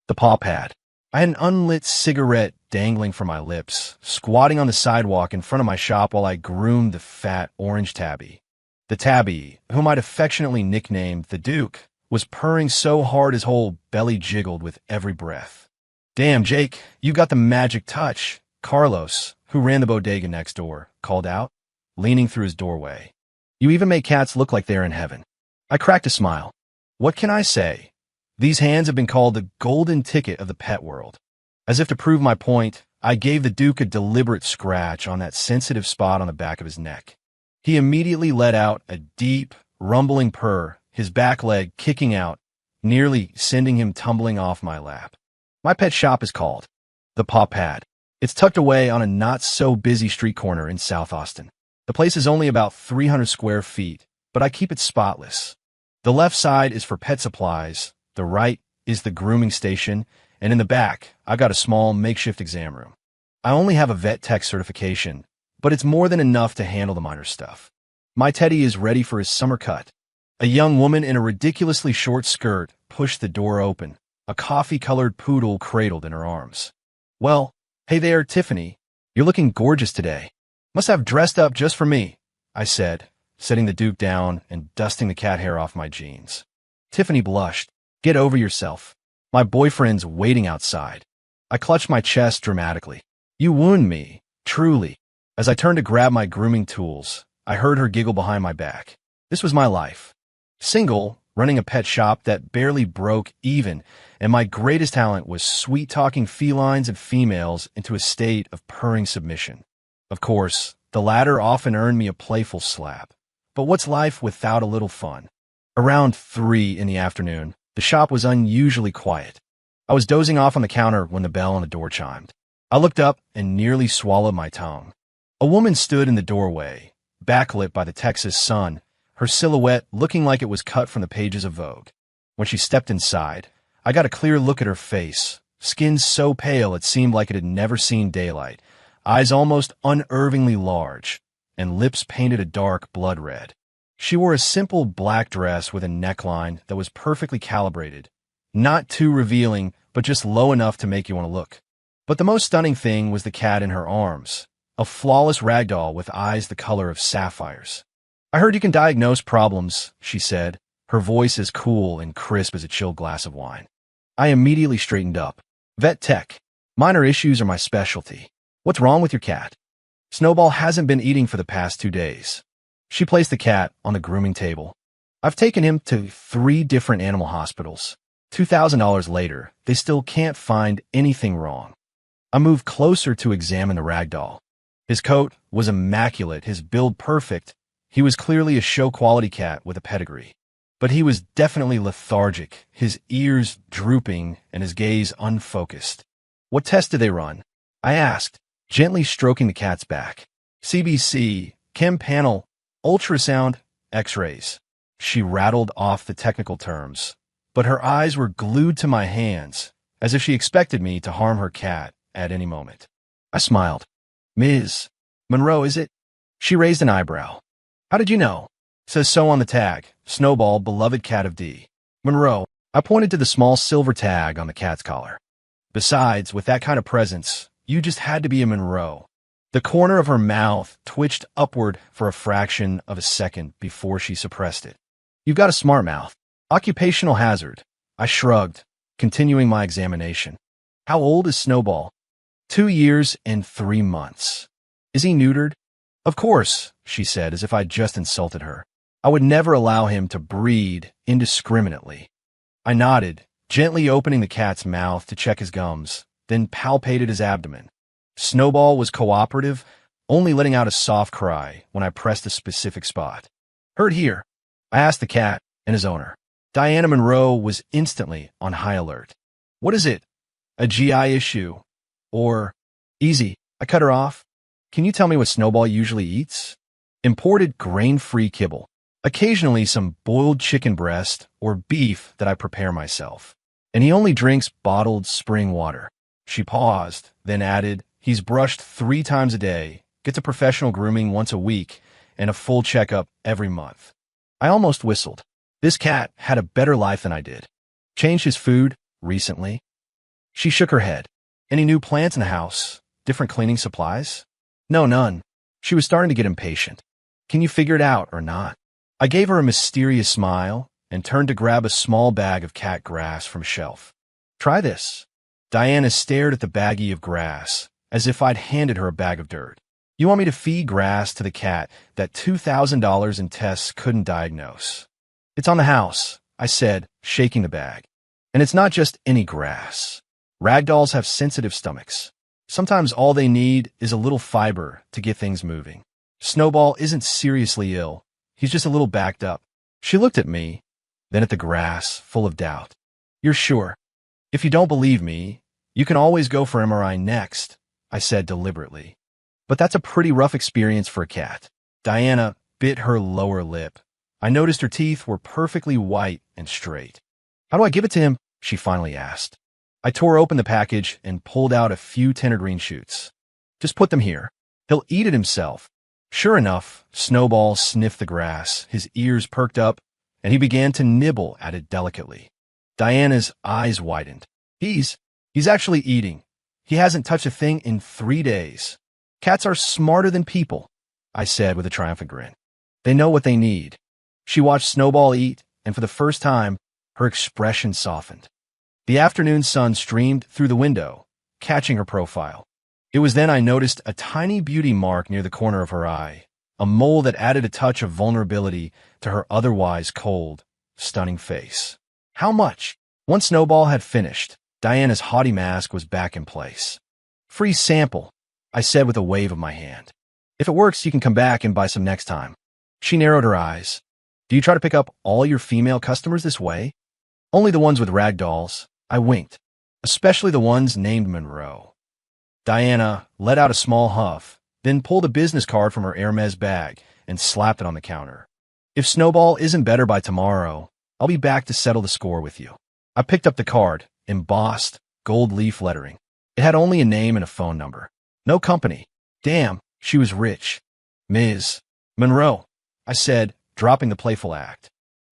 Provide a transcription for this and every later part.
The paw pad. I had an unlit cigarette dangling from my lips, squatting on the sidewalk in front of my shop while I groomed the fat orange tabby. The tabby, whom I'd affectionately nicknamed the Duke, was purring so hard his whole belly jiggled with every breath. "Damn, Jake, you got the magic touch," Carlos, who ran the bodega next door, called out, leaning through his doorway. "You even make cats look like they're in heaven." I cracked a smile. What can I say? These hands have been called the golden ticket of the pet world. As if to prove my point, I gave the Duke a deliberate scratch on that sensitive spot on the back of his neck. He immediately let out a deep, rumbling purr, his back leg kicking out, nearly sending him tumbling off my lap. My pet shop is called The Paw Pad. It's tucked away on a not-so-busy street corner in South Austin. The place is only about 300 square feet, but I keep it spotless. The left side is for pet supplies, the right is the grooming station, and in the back, I got a small makeshift exam room. I only have a vet tech certification, but it's more than enough to handle the minor stuff. My Teddy is ready for his summer cut. A young woman in a ridiculously short skirt pushed the door open, a coffee-colored poodle cradled in her arms. "Well, hey there, Tiffany. You're looking gorgeous today. Must have dressed up just for me," I said, setting the Duke down and dusting the cat hair off my jeans. Tiffany blushed. "Get over yourself. My boyfriend's waiting outside." I clutched my chest dramatically. "You wound me, truly." As I turned to grab my grooming tools, I heard her giggle behind my back. This was my life. Single, running a pet shop that barely broke even, and my greatest talent was sweet-talking felines and females into a state of purring submission. Of course, the latter often earned me a playful slap. But what's life without a little fun? Around 3 in the afternoon, the shop was unusually quiet. I was dozing off on the counter when the bell on the door chimed. I looked up and nearly swallowed my tongue. A woman stood in the doorway, backlit by the Texas sun, her silhouette looking like it was cut from the pages of Vogue. When she stepped inside, I got a clear look at her face, skin so pale it seemed like it had never seen daylight, eyes almost unnervingly large, and lips painted a dark blood red. She wore a simple black dress with a neckline that was perfectly calibrated, not too revealing, but just low enough to make you want to look. But the most stunning thing was the cat in her arms, a flawless ragdoll with eyes the color of sapphires. "I heard you can diagnose problems," she said, her voice as cool and crisp as a chilled glass of wine. I immediately straightened up. "Vet tech. Minor issues are my specialty. What's wrong with your cat?" "Snowball hasn't been eating for the past 2 days." She placed the cat on the grooming table. "I've taken him to 3 different animal hospitals. $2,000 later, they still can't find anything wrong." I moved closer to examine the ragdoll. His coat was immaculate, his build perfect. He was clearly a show-quality cat with a pedigree. But he was definitely lethargic, his ears drooping and his gaze unfocused. "What test did they run?" I asked, gently stroking the cat's back. "CBC, chem panel, ultrasound, x-rays." She rattled off the technical terms, but her eyes were glued to my hands, as if she expected me to harm her cat at any moment. I smiled. "Ms. Monroe, is it?" She raised an eyebrow. "How did you know?" "Says so on the tag. Snowball, beloved cat of D. Monroe." I pointed to the small silver tag on the cat's collar. "Besides, with that kind of presence, you just had to be a Monroe." The corner of her mouth twitched upward for a fraction of a second before she suppressed it. "You've got a smart mouth. Occupational hazard." I shrugged, continuing my examination. "How old is Snowball?" 2 years and 3 months. "Is he neutered?" "Of course," she said, as if I'd just insulted her. "I would never allow him to breed indiscriminately." I nodded, gently opening the cat's mouth to check his gums, then palpated his abdomen. Snowball was cooperative, only letting out a soft cry when I pressed a specific spot. "Hurt here?" I asked the cat and his owner. Diana Monroe was instantly on high alert. "What is it? A GI issue? Or—" "Easy," I cut her off. "Can you tell me what Snowball usually eats?" "Imported grain-free kibble. Occasionally some boiled chicken breast or beef that I prepare myself. And he only drinks bottled spring water." She paused, then added, "He's brushed 3 times a day, gets a professional grooming once a week, and a full checkup every month." I almost whistled. This cat had a better life than I did. "Changed his food recently?" She shook her head. Any new plants in the house? Different cleaning supplies? No, none. She was starting to get impatient. Can you figure it out or not? I gave her a mysterious smile and turned to grab a small bag of cat grass from a shelf. Try this. Diana stared at the baggie of grass, as if I'd handed her a bag of dirt. You want me to feed grass to the cat that $2,000 in tests couldn't diagnose? It's on the house, I said, shaking the bag. And it's not just any grass. Ragdolls have sensitive stomachs. Sometimes all they need is a little fiber to get things moving. Snowball isn't seriously ill. He's just a little backed up. She looked at me, then at the grass, full of doubt. You're sure? If you don't believe me, you can always go for MRI next, I said deliberately. But that's a pretty rough experience for a cat. Diana bit her lower lip. I noticed her teeth were perfectly white and straight. How do I give it to him? She finally asked. I tore open the package and pulled out a few tender green shoots. Just put them here. He'll eat it himself. Sure enough, Snowball sniffed the grass, his ears perked up, and he began to nibble at it delicately. Diana's eyes widened. He's actually eating. He hasn't touched a thing in 3 days. Cats are smarter than people, I said with a triumphant grin. They know what they need. She watched Snowball eat, and for the first time, her expression softened. The afternoon sun streamed through the window, catching her profile. It was then I noticed a tiny beauty mark near the corner of her eye, a mole that added a touch of vulnerability to her otherwise cold, stunning face. How much? Once Snowball had finished, Diana's haughty mask was back in place. Free sample, I said with a wave of my hand. If it works, you can come back and buy some next time. She narrowed her eyes. Do you try to pick up all your female customers this way? Only the ones with rag dolls. I winked, especially the ones named Monroe. Diana let out a small huff, then pulled a business card from her Hermes bag and slapped it on the counter. If Snowball isn't better by tomorrow, I'll be back to settle the score with you. I picked up the card, embossed, gold leaf lettering. It had only a name and a phone number. No company. Damn, she was rich. Ms. Monroe, I said, dropping the playful act.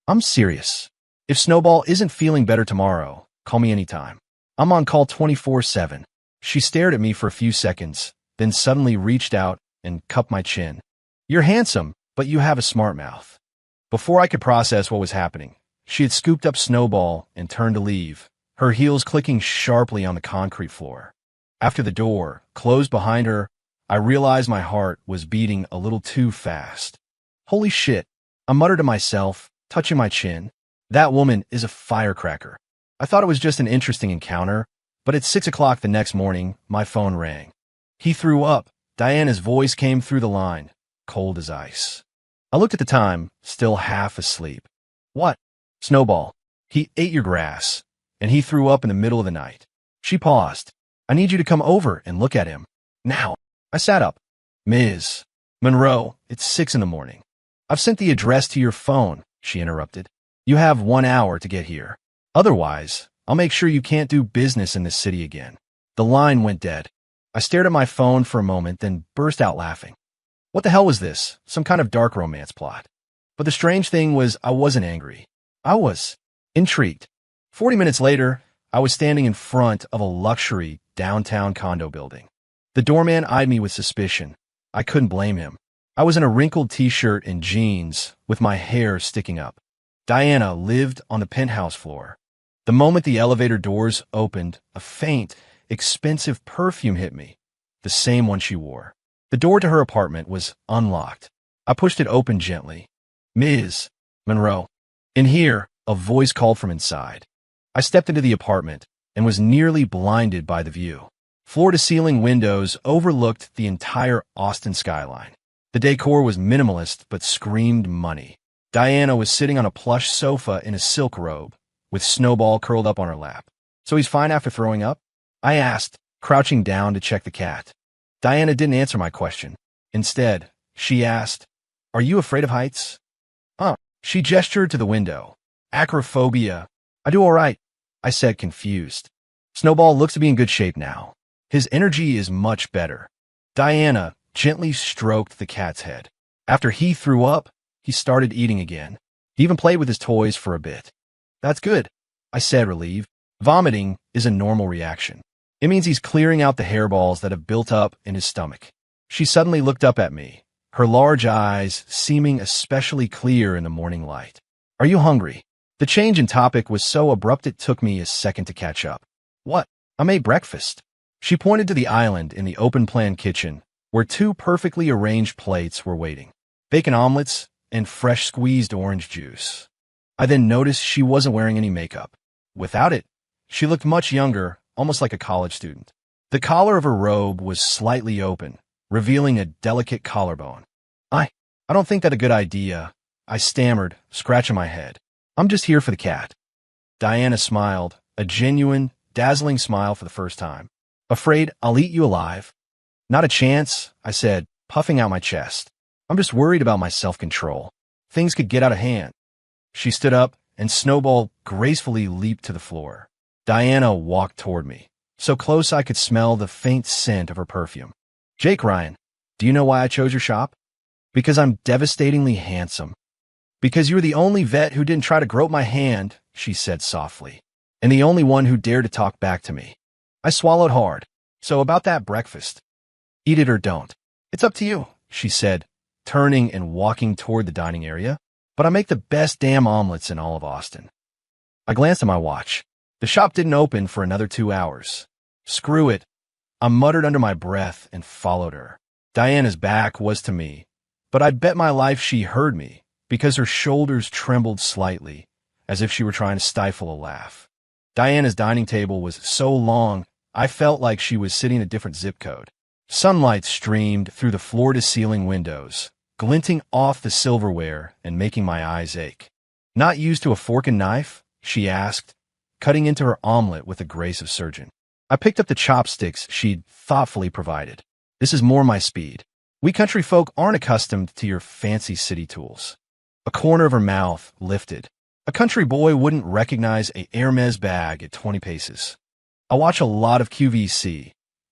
I'm serious. If Snowball isn't feeling better tomorrow, call me anytime. I'm on call 24/7. She stared at me for a few seconds, then suddenly reached out and cupped my chin. You're handsome, but you have a smart mouth. Before I could process what was happening, she had scooped up Snowball and turned to leave, her heels clicking sharply on the concrete floor. After the door closed behind her, I realized my heart was beating a little too fast. Holy shit, I muttered to myself, touching my chin. That woman is a firecracker. I thought it was just an interesting encounter, but at 6 o'clock the next morning, my phone rang. He threw up. Diana's voice came through the line, cold as ice. I looked at the time, still half asleep. What? Snowball. He ate your grass, and he threw up in the middle of the night. She paused. I need you to come over and look at him. Now. I sat up. Ms. Monroe, it's 6 in the morning. I've sent the address to your phone, she interrupted. You have 1 hour to get here. Otherwise, I'll make sure you can't do business in this city again. The line went dead. I stared at my phone for a moment, then burst out laughing. What the hell was this? Some kind of dark romance plot. But the strange thing was I wasn't angry. I was intrigued. 40 minutes later, I was standing in front of a luxury downtown condo building. The doorman eyed me with suspicion. I couldn't blame him. I was in a wrinkled t-shirt and jeans, with my hair sticking up. Diana lived on the penthouse floor. The moment the elevator doors opened, a faint, expensive perfume hit me, the same one she wore. The door to her apartment was unlocked. I pushed it open gently. Ms. Monroe. In here, a voice called from inside. I stepped into the apartment and was nearly blinded by the view. Floor-to-ceiling windows overlooked the entire Austin skyline. The decor was minimalist but screamed money. Diana was sitting on a plush sofa in a silk robe, with Snowball curled up on her lap. So he's fine after throwing up? I asked, crouching down to check the cat. Diana didn't answer my question. Instead, she asked, Are you afraid of heights? She gestured to the window. Acrophobia. I do all right, I said, confused. Snowball looks to be in good shape now. His energy is much better. Diana gently stroked the cat's head. After he threw up, he started eating again. He even played with his toys for a bit. That's good, I said, relieved. Vomiting is a normal reaction. It means he's clearing out the hairballs that have built up in his stomach. She suddenly looked up at me, her large eyes seeming especially clear in the morning light. Are you hungry? The change in topic was so abrupt it took me a second to catch up. What? I made breakfast. She pointed to the island in the open-plan kitchen, where two perfectly arranged plates were waiting. Bacon omelets and fresh squeezed orange juice. I then noticed she wasn't wearing any makeup. Without it, she looked much younger, almost like a college student. The collar of her robe was slightly open, revealing a delicate collarbone. I don't think that a good idea, I stammered, scratching my head. I'm just here for the cat. Diana smiled, a genuine, dazzling smile for the first time. Afraid I'll eat you alive? Not a chance, I said, puffing out my chest. I'm just worried about my self-control. Things could get out of hand. She stood up, and Snowball gracefully leaped to the floor. Diana walked toward me, so close I could smell the faint scent of her perfume. Jake Ryan, do you know why I chose your shop? Because I'm devastatingly handsome. Because you're the only vet who didn't try to grope my hand, she said softly, and the only one who dared to talk back to me. I swallowed hard. So about that breakfast. Eat it or don't. It's up to you, she said, turning and walking toward the dining area. But I make the best damn omelets in all of Austin. I glanced at my watch. The shop didn't open for another 2 hours. Screw it. I muttered under my breath and followed her. Diana's back was to me, but I'd bet my life she heard me, because her shoulders trembled slightly, as if she were trying to stifle a laugh. Diana's dining table was so long, I felt like she was sitting in a different zip code. Sunlight streamed through the floor-to-ceiling windows, glinting off the silverware and making my eyes ache. Not used to a fork and knife? She asked, cutting into her omelet with the grace of surgeon. I picked up the chopsticks she'd thoughtfully provided. This is more my speed. We country folk aren't accustomed to your fancy city tools. A corner of her mouth lifted. A country boy wouldn't recognize a Hermes bag at 20 paces. I watch a lot of QVC,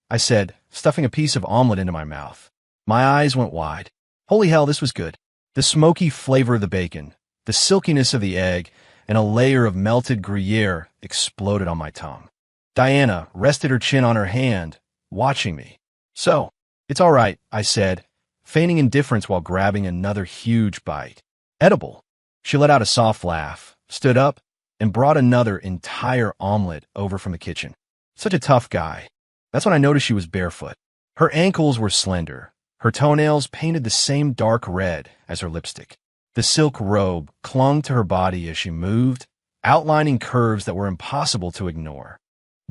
I said, stuffing a piece of omelet into my mouth. My eyes went wide. Holy hell, this was good. The smoky flavor of the bacon, the silkiness of the egg, and a layer of melted Gruyere exploded on my tongue. Diana rested her chin on her hand, watching me. So, it's all right, I said, feigning indifference while grabbing another huge bite. Edible. She let out a soft laugh, stood up, and brought another entire omelet over from the kitchen. Such a tough guy. That's when I noticed she was barefoot. Her ankles were slender. Her toenails painted the same dark red as her lipstick. The silk robe clung to her body as she moved, outlining curves that were impossible to ignore.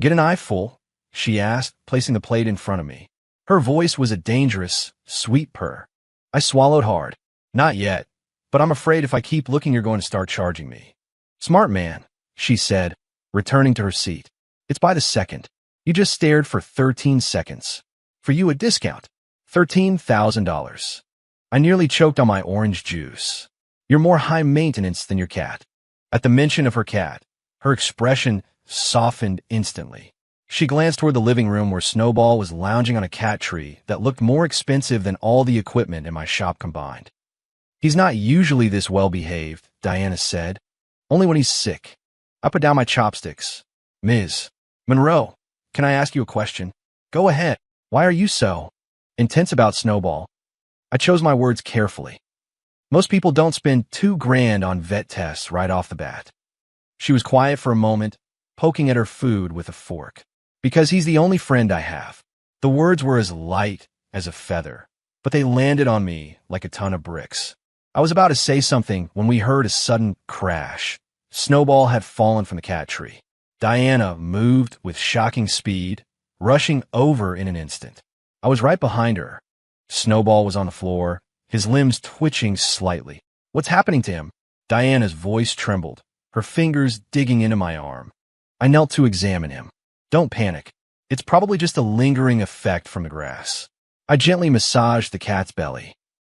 Get an eyeful? She asked, placing the plate in front of me. Her voice was a dangerous, sweet purr. I swallowed hard. Not yet, but I'm afraid if I keep looking you're going to start charging me. Smart man, she said, returning to her seat. It's by the second. You just stared for 13 seconds. For you, a discount. $13,000. I nearly choked on my orange juice. You're more high maintenance than your cat. At the mention of her cat, her expression softened instantly. She glanced toward the living room where Snowball was lounging on a cat tree that looked more expensive than all the equipment in my shop combined. He's not usually this well-behaved, Diana said. Only when he's sick. I put down my chopsticks. Ms. Monroe, can I ask you a question? Go ahead. Why are you so intense about Snowball? I chose my words carefully. Most people don't spend $2,000 on vet tests right off the bat. She was quiet for a moment, poking at her food with a fork. Because he's the only friend I have. The words were as light as a feather, but they landed on me like a ton of bricks. I was about to say something when we heard a sudden crash. Snowball had fallen from the cat tree. Diana moved with shocking speed, rushing over in an instant. I was right behind her. Snowball was on the floor, his limbs twitching slightly. What's happening to him? Diana's voice trembled, her fingers digging into my arm. I knelt to examine him. Don't panic. It's probably just a lingering effect from the grass. I gently massaged the cat's belly.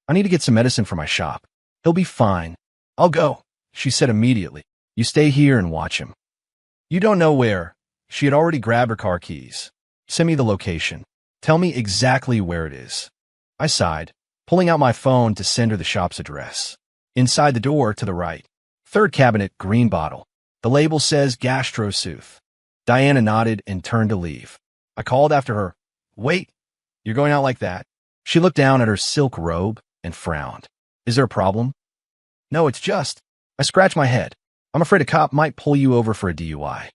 I need to get some medicine for my shop. He'll be fine. I'll go, she said immediately. You stay here and watch him. You don't know where. She had already grabbed her car keys. Send me the location. Tell me exactly where it is. I sighed, pulling out my phone to send her the shop's address. Inside the door to the right. Third cabinet, green bottle. The label says GastroSooth. Diana nodded and turned to leave. I called after her, "Wait, you're going out like that?" She looked down at her silk robe and frowned. "Is there a problem?" "No, it's just—" I scratched my head. "I'm afraid a cop might pull you over for a DUI.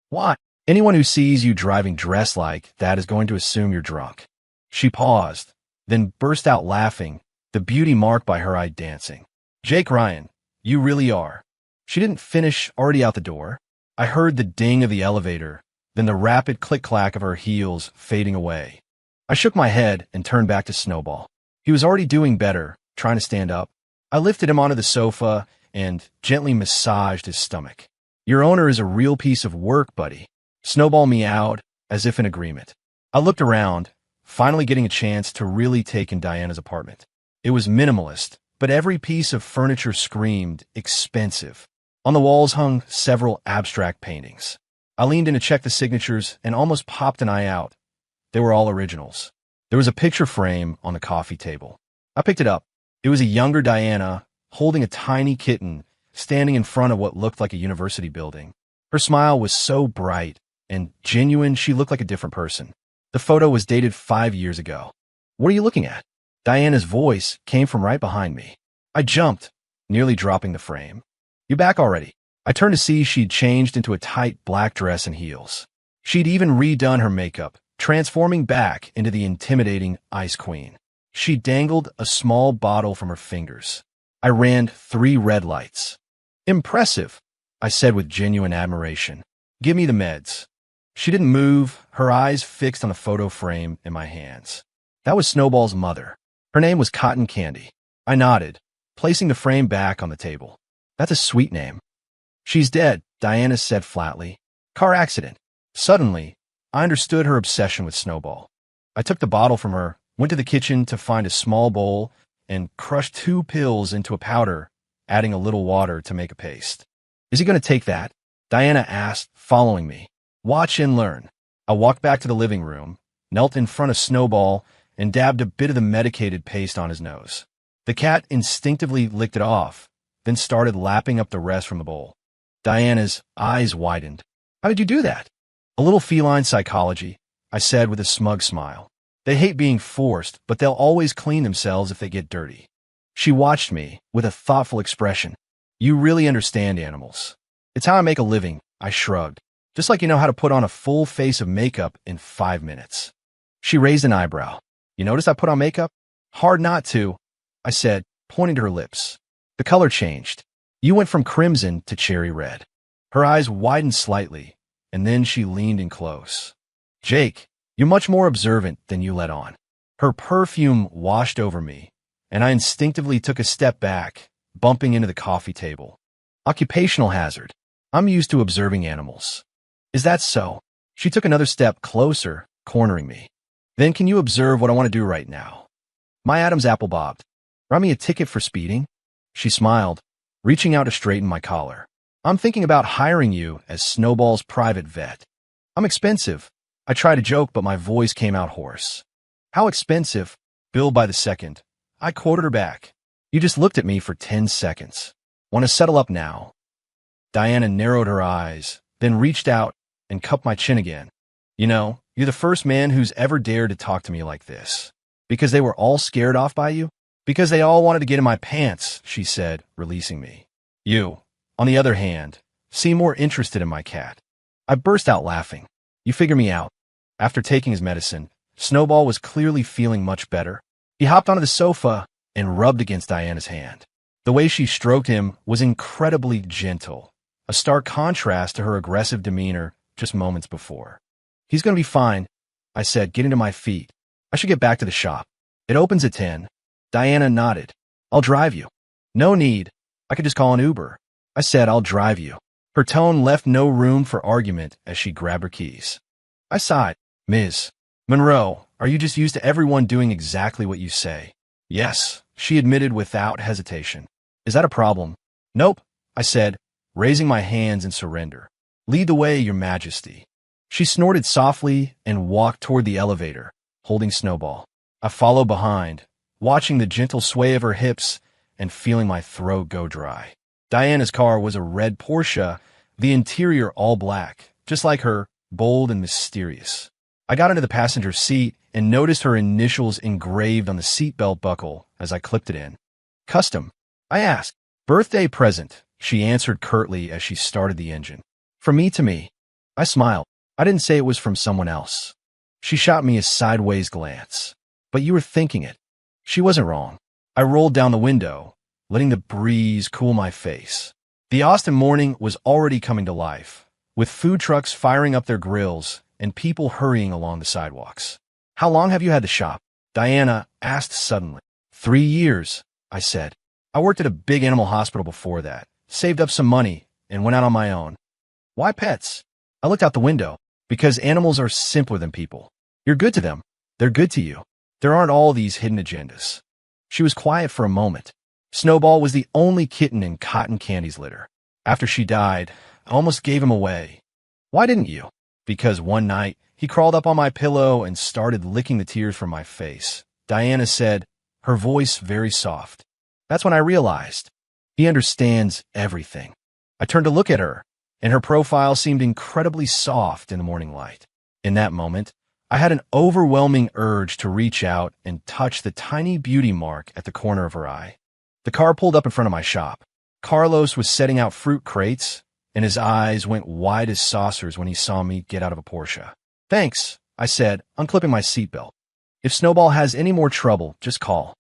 "Why?" "Anyone who sees you driving dressed like that is going to assume you're drunk." She paused, then burst out laughing, the beauty marked by her eye dancing. "Jake Ryan, you really are." She didn't finish, already out the door. I heard the ding of the elevator, then the rapid click-clack of her heels fading away. I shook my head and turned back to Snowball. He was already doing better, trying to stand up. I lifted him onto the sofa and gently massaged his stomach. "Your owner is a real piece of work, buddy." Snowball meowed, as if in agreement. I looked around, finally getting a chance to really take in Diana's apartment. It was minimalist, but every piece of furniture screamed expensive. On the walls hung several abstract paintings. I leaned in to check the signatures and almost popped an eye out. They were all originals. There was a picture frame on the coffee table. I picked it up. It was a younger Diana, holding a tiny kitten, standing in front of what looked like a university building. Her smile was so bright and genuine she looked like a different person. The photo was dated 5 years ago. "What are you looking at?" Diana's voice came from right behind me. I jumped, nearly dropping the frame. "You back already?" I turned to see she'd changed into a tight black dress and heels. She'd even redone her makeup, transforming back into the intimidating Ice Queen. She dangled a small bottle from her fingers. I ran 3 red lights. "Impressive," I said with genuine admiration. "Give me the meds." She didn't move, her eyes fixed on the photo frame in my hands. That was Snowball's mother. Her name was Cotton Candy. I nodded, placing the frame back on the table. "That's a sweet name." "She's dead," Diana said flatly. "Car accident." Suddenly, I understood her obsession with Snowball. I took the bottle from her, went to the kitchen to find a small bowl, and crushed 2 pills into a powder, adding a little water to make a paste. "Is he going to take that?" Diana asked, following me. "Watch and learn." I walked back to the living room, knelt in front of Snowball, and dabbed a bit of the medicated paste on his nose. The cat instinctively licked it off, then started lapping up the rest from the bowl. Diana's eyes widened. "How did you do that?" "A little feline psychology," I said with a smug smile. "They hate being forced, but they'll always clean themselves if they get dirty." She watched me with a thoughtful expression. "You really understand animals." "It's how I make a living," I shrugged. "Just like you know how to put on a full face of makeup in 5 minutes. She raised an eyebrow. "You notice I put on makeup?" "Hard not to," I said, pointing to her lips. The color changed. You went from crimson to cherry red. Her eyes widened slightly, and then she leaned in close. "Jake, you're much more observant than you let on." Her perfume washed over me, and I instinctively took a step back, bumping into the coffee table. "Occupational hazard. I'm used to observing animals." "Is that so?" She took another step closer, cornering me. "Then can you observe what I want to do right now?" My Adam's apple bobbed. "Write me a ticket for speeding?" She smiled, reaching out to straighten my collar. "I'm thinking about hiring you as Snowball's private vet." "I'm expensive." I tried to joke, but my voice came out hoarse. "How expensive?" "Billed by the second." I quoted her back. "You just looked at me for 10 seconds. Want to settle up now?" Diana narrowed her eyes, then reached out and cupped my chin again. "You know, you're the first man who's ever dared to talk to me like this." "Because they were all scared off by you?" "Because they all wanted to get in my pants," she said, releasing me. "You, on the other hand, seem more interested in my cat." I burst out laughing. "You figure me out." After taking his medicine, Snowball was clearly feeling much better. He hopped onto the sofa and rubbed against Diana's hand. The way she stroked him was incredibly gentle, a stark contrast to her aggressive demeanor just moments before. "He's going to be fine," I said, getting to my feet. "I should get back to the shop. It opens at 10. Diana nodded. "I'll drive you." "No need. I could just call an Uber." I said, "I'll drive you." Her tone left no room for argument as she grabbed her keys. I sighed. "Ms. Monroe, are you just used to everyone doing exactly what you say?" "Yes," she admitted without hesitation. "Is that a problem?" "Nope," I said, raising my hands in surrender. "Lead the way, Your Majesty." She snorted softly and walked toward the elevator, holding Snowball. I followed behind, watching the gentle sway of her hips and feeling my throat go dry. Diana's car was a red Porsche, the interior all black, just like her bold and mysterious. I got into the passenger seat and noticed her initials engraved on the seatbelt buckle as I clipped it in. Custom, I asked. Birthday present, she answered curtly as she started the engine. From me to me. I smiled. I didn't say it was from someone else. She shot me a sideways glance. But you were thinking it. She wasn't wrong. I rolled down the window, letting the breeze cool my face. The Austin morning was already coming to life, with food trucks firing up their grills and people hurrying along the sidewalks. How long have you had the shop? Diana asked suddenly. 3 years, I said. I worked at a big animal hospital before that, saved up some money, and went out on my own. Why pets? I looked out the window. Because animals are simpler than people. You're good to them. They're good to you. There aren't all these hidden agendas. She was quiet for a moment. Snowball was the only kitten in Cotton Candy's litter. After she died, I almost gave him away. Why didn't you? Because one night, he crawled up on my pillow and started licking the tears from my face. Diana said, her voice very soft. That's when I realized. He understands everything. I turned to look at her, and her profile seemed incredibly soft in the morning light. In that moment, I had an overwhelming urge to reach out and touch the tiny beauty mark at the corner of her eye. The car pulled up in front of my shop. Carlos was setting out fruit crates, and his eyes went wide as saucers when he saw me get out of a Porsche. Thanks, I said, unclipping my seatbelt. If Snowball has any more trouble, just call.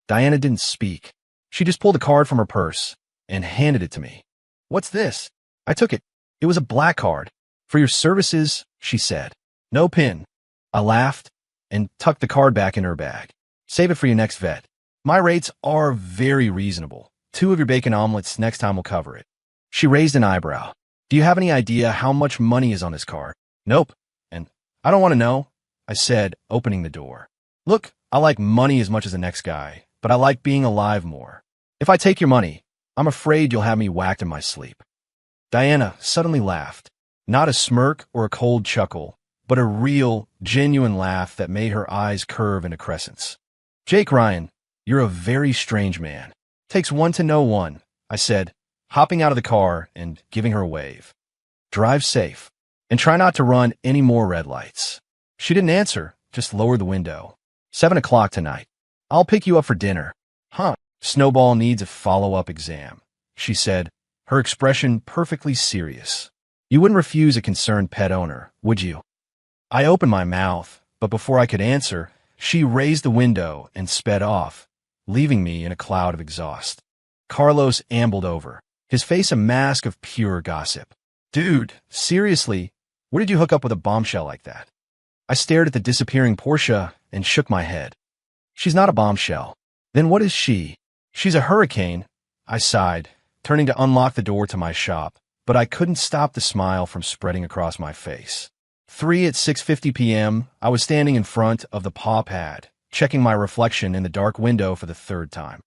Diana didn't speak. She just pulled a card from her purse and handed it to me. What's this? I took it. It was a black card. For your services, she said. No pin. I laughed and tucked the card back in her bag. Save it for your next vet. My rates are very reasonable. 2 of your bacon omelets next time will cover it. She raised an eyebrow. Do you have any idea how much money is on this card? Nope. And I don't want to know, I said, opening the door. Look, I like money as much as the next guy, but I like being alive more. If I take your money, I'm afraid you'll have me whacked in my sleep. Diana suddenly laughed. Not a smirk or a cold chuckle, but a real, genuine laugh that made her eyes curve into crescents. Jake Ryan, you're a very strange man. Takes one to know one, I said, hopping out of the car and giving her a wave. Drive safe, and try not to run any more red lights. She didn't answer, just lowered the window. 7 o'clock tonight. I'll pick you up for dinner. Huh, Snowball needs a follow-up exam, she said, her expression perfectly serious. You wouldn't refuse a concerned pet owner, would you? I opened my mouth, but before I could answer, she raised the window and sped off, leaving me in a cloud of exhaust. Carlos ambled over, his face a mask of pure gossip. Dude, seriously, where did you hook up with a bombshell like that? I stared at the disappearing Porsche and shook my head. She's not a bombshell. Then what is she? She's a hurricane, I sighed, turning to unlock the door to my shop, but I couldn't stop the smile from spreading across my face. 3 at 6:50 p.m., I was standing in front of the paw pad, checking my reflection in the dark window for the 3rd time.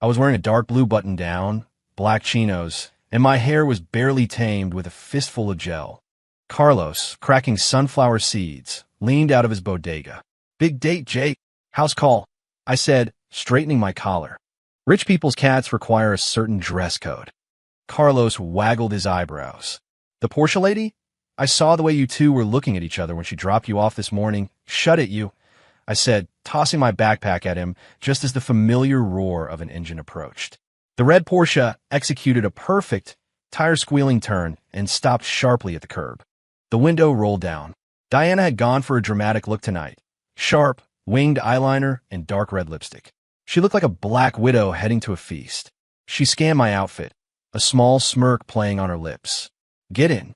I was wearing a dark blue button-down, black chinos, and my hair was barely tamed with a fistful of gel. Carlos, cracking sunflower seeds, leaned out of his bodega. Big date, Jake. House call, I said, straightening my collar. Rich people's cats require a certain dress code. Carlos waggled his eyebrows. The Porsche lady? I saw the way you two were looking at each other when she dropped you off this morning. Shut it, you, I said, tossing my backpack at him just as the familiar roar of an engine approached. The red Porsche executed a perfect, tire-squealing turn and stopped sharply at the curb. The window rolled down. Diana had gone for a dramatic look tonight. Sharp, winged eyeliner and dark red lipstick. She looked like a black widow heading to a feast. She scanned my outfit, a small smirk playing on her lips. Get in.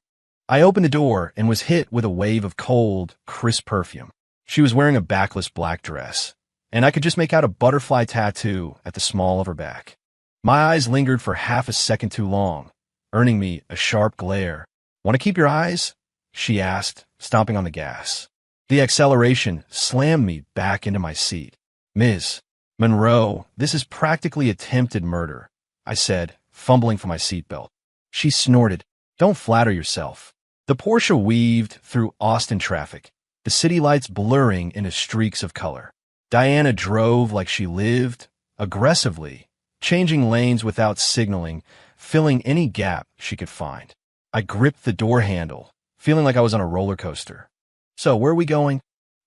I opened the door and was hit with a wave of cold, crisp perfume. She was wearing a backless black dress, and I could just make out a butterfly tattoo at the small of her back. My eyes lingered for half a second too long, earning me a sharp glare. Want to keep your eyes? She asked, stomping on the gas. The acceleration slammed me back into my seat. Ms. Monroe, this is practically attempted murder, I said, fumbling for my seatbelt. She snorted. Don't flatter yourself. The Porsche weaved through Austin traffic, the city lights blurring into streaks of color. Diana drove like she lived, aggressively, changing lanes without signaling, filling any gap she could find. I gripped the door handle, feeling like I was on a roller coaster. "So, where are we going?"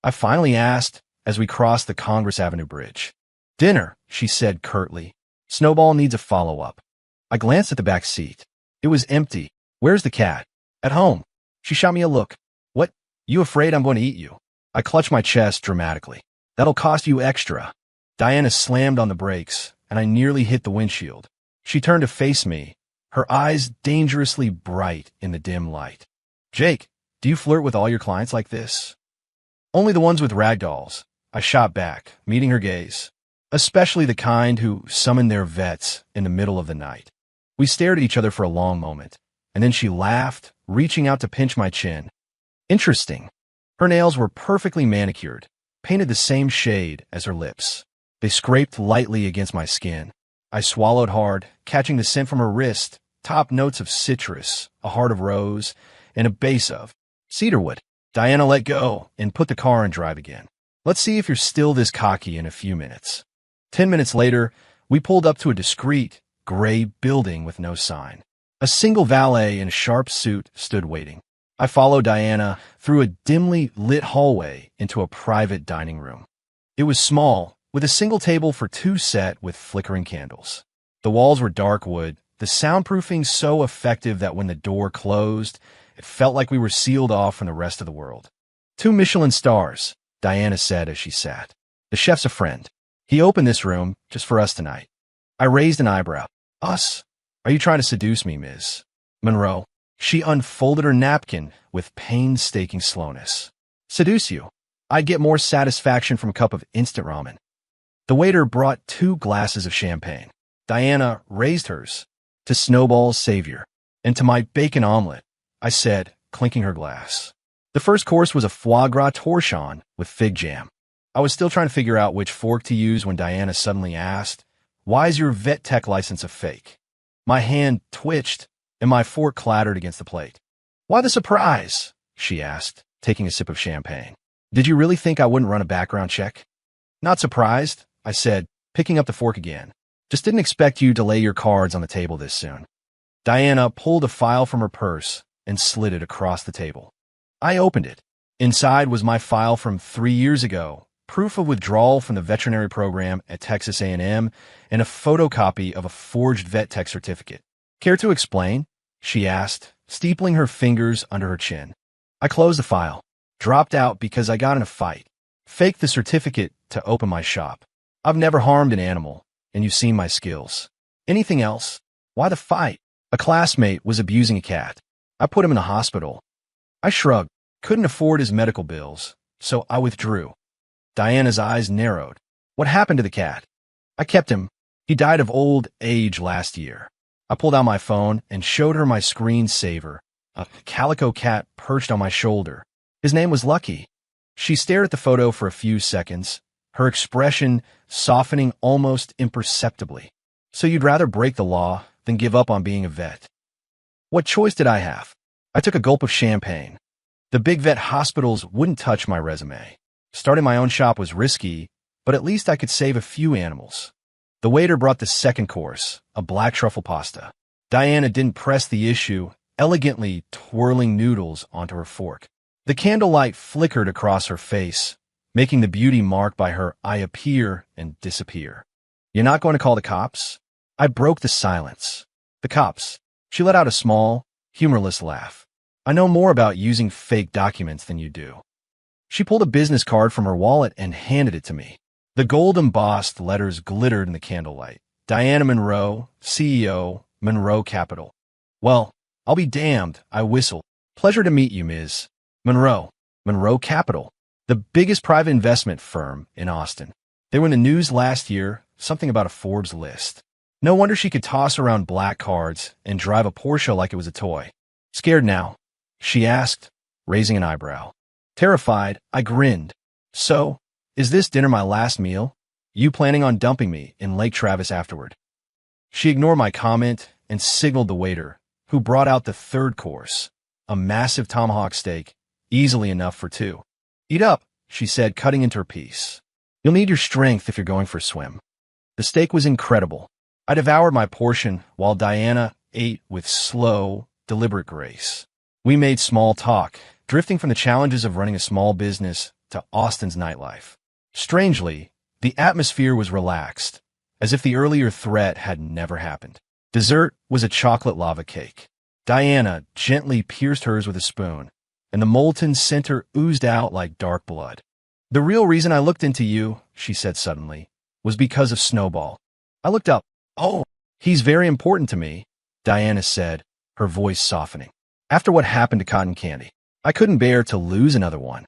I finally asked as we crossed the Congress Avenue Bridge. "Dinner," she said curtly. "Snowball needs a follow-up." I glanced at the back seat. It was empty. "Where's the cat?" "At home." She shot me a look. "What? You afraid I'm going to eat you?" I clutched my chest dramatically. "That'll cost you extra." Diana slammed on the brakes, and I nearly hit the windshield. She turned to face me, her eyes dangerously bright in the dim light. "Jake, do you flirt with all your clients like this?" "Only the ones with ragdolls," I shot back, meeting her gaze. "Especially the kind who summon their vets in the middle of the night." We stared at each other for a long moment, and then she laughed, reaching out to pinch my chin. "Interesting." Her nails were perfectly manicured, painted the same shade as her lips. They scraped lightly against my skin. I swallowed hard, catching the scent from her wrist, top notes of citrus, a heart of rose, and a base of cedarwood. Diana let go and put the car in drive again. "Let's see if you're still this cocky in a few minutes." 10 minutes later, we pulled up to a discreet, gray building with no sign. A single valet in a sharp suit stood waiting. I followed Diana through a dimly lit hallway into a private dining room. It was small, with a single table for two set with flickering candles. The walls were dark wood, the soundproofing so effective that when the door closed, it felt like we were sealed off from the rest of the world. "2 Michelin stars," Diana said as she sat. "The chef's a friend. He opened this room just for us tonight." I raised an eyebrow. "Us? Are you trying to seduce me, Ms. Monroe?" She unfolded her napkin with painstaking slowness. "Seduce you? I'd get more satisfaction from a cup of instant ramen." The waiter brought 2 glasses of champagne. Diana raised hers. "To Snowball's savior, and to my bacon omelet," I said, clinking her glass. The first course was a foie gras torchon with fig jam. I was still trying to figure out which fork to use when Diana suddenly asked, "Why is your vet tech license a fake?" My hand twitched, and my fork clattered against the plate. "Why the surprise?" she asked, taking a sip of champagne. "Did you really think I wouldn't run a background check?" "Not surprised," I said, picking up the fork again. "Just didn't expect you to lay your cards on the table this soon." Diana pulled a file from her purse and slid it across the table. I opened it. Inside was my file from 3 years ago, proof of withdrawal from the veterinary program at Texas A&M, and a photocopy of a forged vet tech certificate. "Care to explain?" she asked, steepling her fingers under her chin. I closed the file, dropped out because I got in a fight, faked the certificate to open my shop. I've never harmed an animal, and you've seen my skills. Anything else? Why the fight? A classmate was abusing a cat. I put him in the hospital. I shrugged. Couldn't afford his medical bills, so I withdrew. Diana's eyes narrowed. "What happened to the cat?" "I kept him. He died of old age last year." I pulled out my phone and showed her my screensaver, a calico cat perched on my shoulder. His name was Lucky. She stared at the photo for a few seconds, her expression softening almost imperceptibly. "So you'd rather break the law than give up on being a vet?" What choice did I have? I took a gulp of champagne. The big vet hospitals wouldn't touch my resume. Starting my own shop was risky, but at least I could save a few animals. The waiter brought the second course, a black truffle pasta. Diana didn't press the issue, elegantly twirling noodles onto her fork. The candlelight flickered across her face, making the beauty marked by her "I appear" and disappear. "You're not going to call the cops?" I broke the silence. "The cops." She let out a small, humorless laugh. "I know more about using fake documents than you do." She pulled a business card from her wallet and handed it to me. The gold-embossed letters glittered in the candlelight. Diana Monroe, CEO, Monroe Capital. "Well, I'll be damned," I whistled. "Pleasure to meet you, Ms. Monroe." Monroe Capital, the biggest private investment firm in Austin. They were in the news last year, something about a Forbes list. No wonder she could toss around black cards and drive a Porsche like it was a toy. "Scared now?" she asked, raising an eyebrow. Terrified, I grinned. "So, is this dinner my last meal? You planning on dumping me in Lake Travis afterward?" She ignored my comment and signaled the waiter, who brought out the third course, a massive tomahawk steak, easily enough for 2. "Eat up," she said, cutting into her piece. "You'll need your strength if you're going for a swim." The steak was incredible. I devoured my portion while Diana ate with slow, deliberate grace. We made small talk, drifting from the challenges of running a small business to Austin's nightlife. Strangely, the atmosphere was relaxed, as if the earlier threat had never happened. Dessert was a chocolate lava cake. Diana gently pierced hers with a spoon, and the molten center oozed out like dark blood. "The real reason I looked into you," she said suddenly, "was because of Snowball." I looked up. "Oh, he's very important to me," Diana said, her voice softening. "After what happened to Cotton Candy, I couldn't bear to lose another one."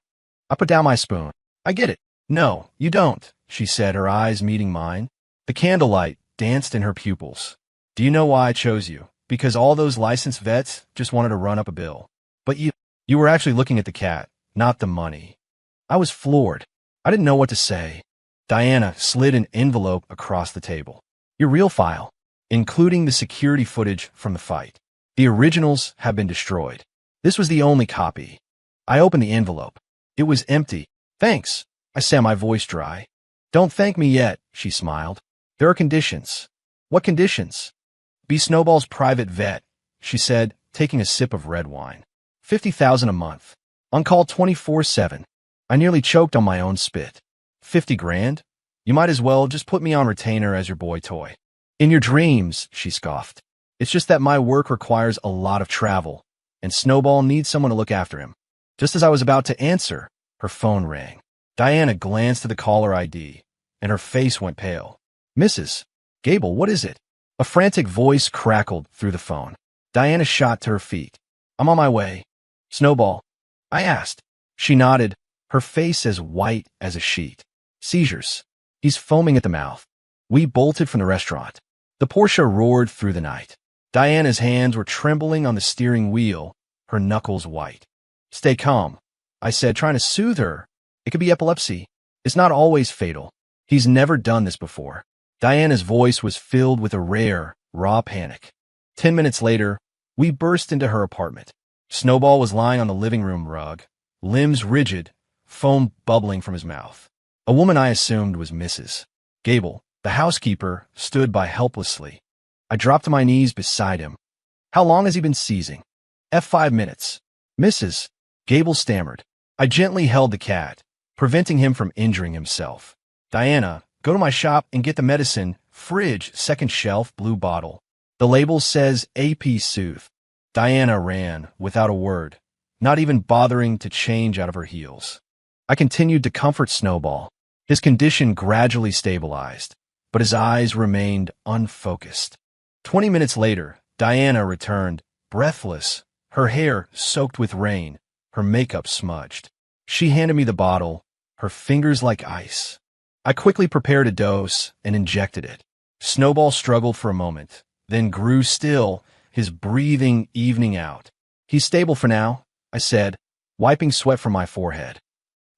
I put down my spoon. "I get it." "No, you don't," she said, her eyes meeting mine. The candlelight danced in her pupils. "Do you know why I chose you? Because all those licensed vets just wanted to run up a bill. But you were actually looking at the cat, not the money." I was floored. I didn't know what to say. Diana slid an envelope across the table. "Your real file, including the security footage from the fight. The originals have been destroyed. This was the only copy." I opened the envelope. It was empty. "Thanks," I said, my voice dry. "Don't thank me yet," she smiled. "There are conditions." "What conditions?" "Be Snowball's private vet," she said, taking a sip of red wine. $50,000 a month. On call 24/7. I nearly choked on my own spit. 50 grand? You might as well just put me on retainer as your boy toy. "In your dreams," she scoffed. "It's just that my work requires a lot of travel, and Snowball needs someone to look after him." Just as I was about to answer, her phone rang. Diana glanced at the caller ID, and her face went pale. "Mrs. Gable, what is it?" A frantic voice crackled through the phone. Diana shot to her feet. "I'm on my way." "Snowball?" I asked. She nodded, her face as white as a sheet. "Seizures. He's foaming at the mouth." We bolted from the restaurant. The Porsche roared through the night. Diana's hands were trembling on the steering wheel, her knuckles white. "Stay calm," I said, trying to soothe her. "It could be epilepsy. It's not always fatal. He's never done this before." Diana's voice was filled with a rare, raw panic. 10 minutes later, we burst into her apartment. Snowball was lying on the living room rug, limbs rigid, foam bubbling from his mouth. A woman I assumed was Mrs. Gable, the housekeeper, stood by helplessly. I dropped to my knees beside him. "How long has he been seizing?" "5 minutes." Mrs. Gable stammered. I gently held the cat, preventing him from injuring himself. "Diana, go to my shop and get the medicine. Fridge, second shelf, blue bottle. The label says AP Soothe." Diana ran, without a word, not even bothering to change out of her heels. I continued to comfort Snowball. His condition gradually stabilized, but his eyes remained unfocused. 20 minutes later, Diana returned, breathless, her hair soaked with rain, her makeup smudged. She handed me the bottle, her fingers like ice. I quickly prepared a dose and injected it. Snowball struggled for a moment, then grew still, his breathing evening out. "He's stable for now," I said, wiping sweat from my forehead.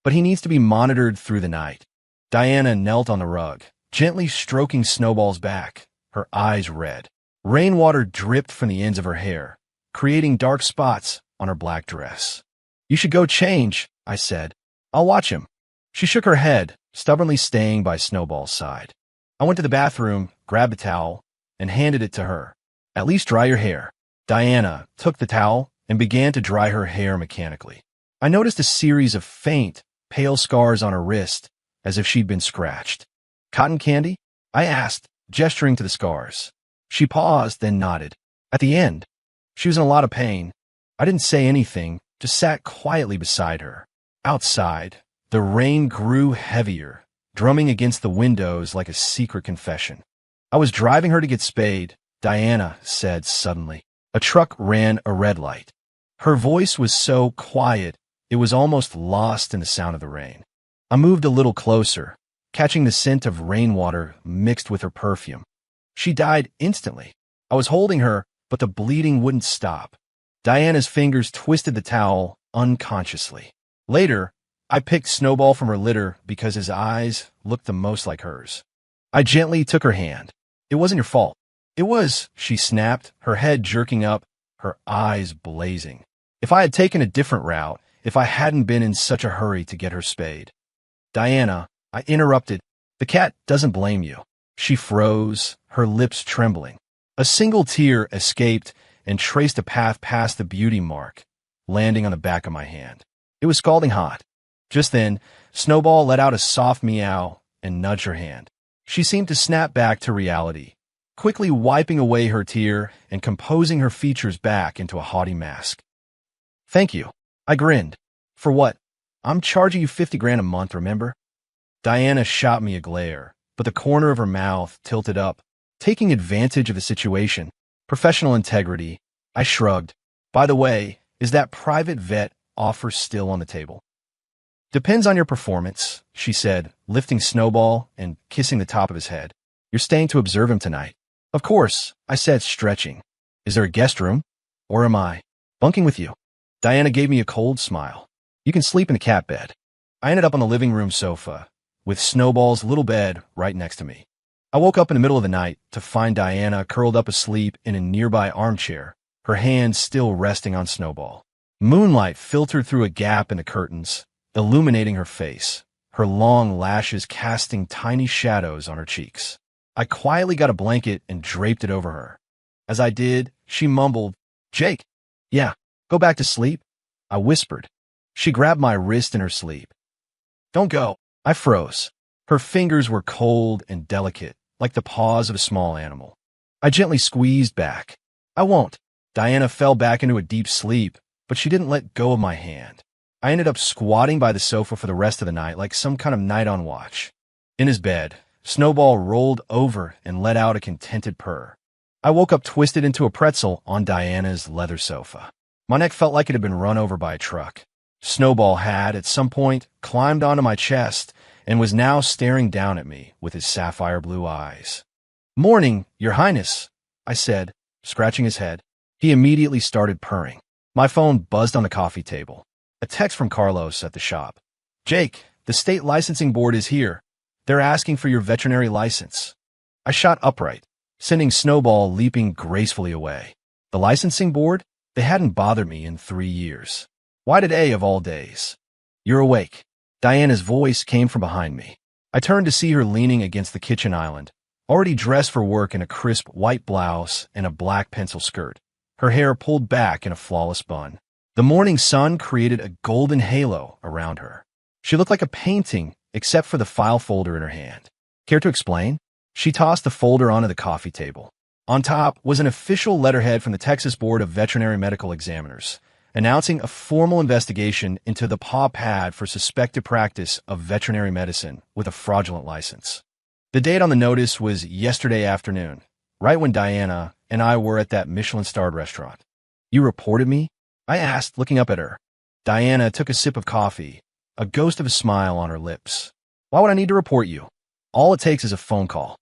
"But he needs to be monitored through the night." Diana knelt on the rug, gently stroking Snowball's back, her eyes red. Rainwater dripped from the ends of her hair, creating dark spots on her black dress. "You should go change," I said. "I'll watch him." She shook her head, stubbornly staying by Snowball's side. I went to the bathroom, grabbed a towel, and handed it to her. "At least dry your hair." Diana took the towel and began to dry her hair mechanically. I noticed a series of faint, pale scars on her wrist, as if she'd been scratched. "Cotton candy?" I asked, gesturing to the scars. She paused, then nodded. At the end, she was in a lot of pain. I didn't say anything, just sat quietly beside her. Outside, the rain grew heavier, drumming against the windows like a secret confession. "I was driving her to get spayed," Diana said suddenly. A truck ran a red light. Her voice was so quiet, it was almost lost in the sound of the rain. I moved a little closer, catching the scent of rainwater mixed with her perfume. She died instantly. I was holding her, but the bleeding wouldn't stop. Diana's fingers twisted the towel unconsciously. Later, I picked Snowball from her litter because his eyes looked the most like hers. I gently took her hand. "It wasn't your fault." "It was," she snapped, her head jerking up, her eyes blazing. "If I had taken a different route, if I hadn't been in such a hurry to get her spayed." "Diana," I interrupted, "the cat doesn't blame you." She froze, her lips trembling. A single tear escaped and traced a path past the beauty mark, landing on the back of my hand. It was scalding hot. Just then, Snowball let out a soft meow and nudged her hand. She seemed to snap back to reality, quickly wiping away her tear and composing her features back into a haughty mask. "Thank you." I grinned. "For what? I'm charging you 50 grand a month, remember?" Diana shot me a glare, but the corner of her mouth tilted up, taking advantage of the situation. Professional integrity. I shrugged. "By the way, is that private vet offer still on the table?" "Depends on your performance," she said, lifting Snowball and kissing the top of his head. "You're staying to observe him tonight." "Of course," I said, stretching. "Is there a guest room? Or am I bunking with you?" Diana gave me a cold smile. "You can sleep in the cat bed." I ended up on the living room sofa, with Snowball's little bed right next to me. I woke up in the middle of the night to find Diana curled up asleep in a nearby armchair, her hand still resting on Snowball. Moonlight filtered through a gap in the curtains, illuminating her face, her long lashes casting tiny shadows on her cheeks. I quietly got a blanket and draped it over her. As I did, she mumbled, "Jake." "Yeah, go back to sleep," I whispered. She grabbed my wrist in her sleep. "Don't go." I froze. Her fingers were cold and delicate, like the paws of a small animal. I gently squeezed back. "I won't." Diana fell back into a deep sleep, but she didn't let go of my hand. I ended up squatting by the sofa for the rest of the night like some kind of night on watch. In his bed, Snowball rolled over and let out a contented purr. I woke up twisted into a pretzel on Diana's leather sofa. My neck felt like it had been run over by a truck. Snowball had, at some point, climbed onto my chest and was now staring down at me with his sapphire blue eyes. "Morning, Your Highness," I said, scratching his head. He immediately started purring. My phone buzzed on the coffee table. A text from Carlos at the shop. "Jake, the state licensing board is here. They're asking for your veterinary license." I shot upright, sending Snowball leaping gracefully away. The licensing board? They hadn't bothered me in 3 years. Why today of all days? "You're awake." Diana's voice came from behind me. I turned to see her leaning against the kitchen island, already dressed for work in a crisp white blouse and a black pencil skirt, her hair pulled back in a flawless bun. The morning sun created a golden halo around her. She looked like a painting, except for the file folder in her hand. "Care to explain?" She tossed the folder onto the coffee table. On top was an official letterhead from the Texas Board of Veterinary Medical Examiners, announcing a formal investigation into the paw pad for suspected practice of veterinary medicine with a fraudulent license. The date on the notice was yesterday afternoon, right when Diana and I were at that Michelin-starred restaurant. "You reported me?" I asked, looking up at her. Diana took a sip of coffee, a ghost of a smile on her lips. "Why would I need to report you? All it takes is a phone call."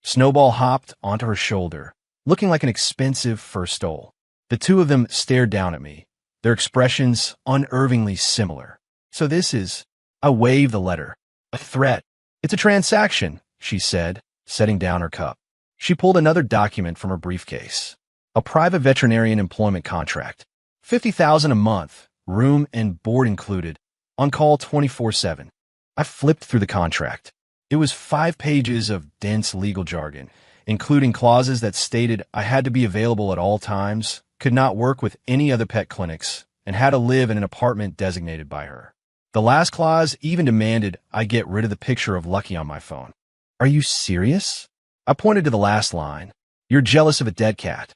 Snowball hopped onto her shoulder, looking like an expensive fur stole. The two of them stared down at me, their expressions unnervingly similar. "So this is—" I waved the letter. "A threat." "It's a transaction," she said, setting down her cup. She pulled another document from her briefcase. A private veterinarian employment contract. $50,000 a month, room and board included, on call 24/7. I flipped through the contract. It was 5 pages of dense legal jargon, including clauses that stated I had to be available at all times, could not work with any other pet clinics, and had to live in an apartment designated by her. The last clause even demanded I get rid of the picture of Lucky on my phone. "Are you serious?" I pointed to the last line. "You're jealous of a dead cat."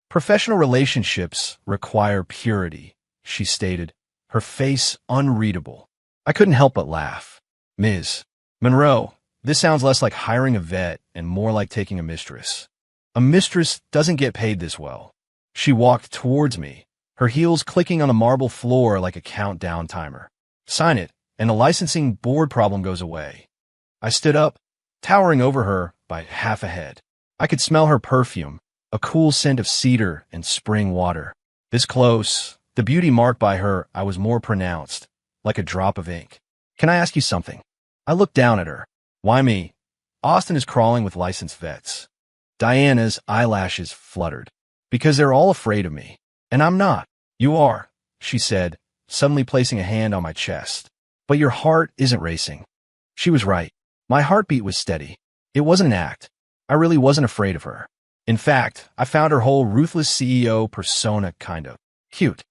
"Professional relationships require purity," she stated, her face unreadable. I couldn't help but laugh. "Ms. Monroe, this sounds less like hiring a vet and more like taking a mistress. A mistress doesn't get paid this well." She walked towards me, her heels clicking on the marble floor like a countdown timer. "Sign it, and the licensing board problem goes away." I stood up, towering over her by half a head. I could smell her perfume, a cool scent of cedar and spring water. This close, the beauty marked by her, I was more pronounced, like a drop of ink. "Can I ask you something?" I looked down at her. "Why me?" "Austin is crawling with licensed vets." Diana's eyelashes fluttered. "Because they're all afraid of me. And I'm not." "You are," she said, suddenly placing a hand on my chest. "But your heart isn't racing." She was right. My heartbeat was steady. It wasn't an act. I really wasn't afraid of her. In fact, I found her whole ruthless CEO persona kind of cute.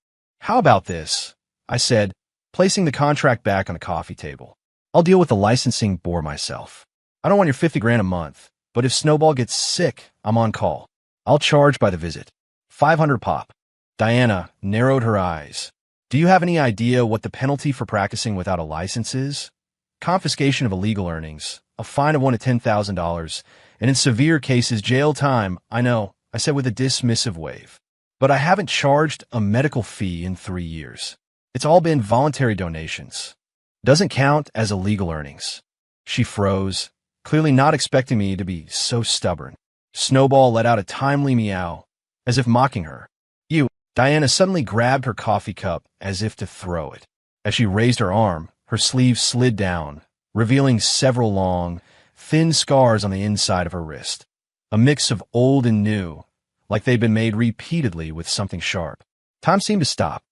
How about this? I said, placing the contract back on the coffee table. I'll deal with the licensing bore myself. I don't want your 50 grand a month, but if Snowball gets sick, I'm on call. I'll charge by the visit. 500 pop. Diana narrowed her eyes. Do you have any idea what the penalty for practicing without a license is? Confiscation of illegal earnings, a fine of $1 to $10,000, and in severe cases, jail time. I know, I said with a dismissive wave. But I haven't charged a medical fee in 3 years. It's all been voluntary donations. Doesn't count as illegal earnings. She froze, clearly not expecting me to be so stubborn. Snowball let out a timely meow, as if mocking her. You. Diana suddenly grabbed her coffee cup as if to throw it. As she raised her arm, her sleeve slid down, revealing several long, thin scars on the inside of her wrist. A mix of old and new, like they'd been made repeatedly with something sharp. Time seemed to stop.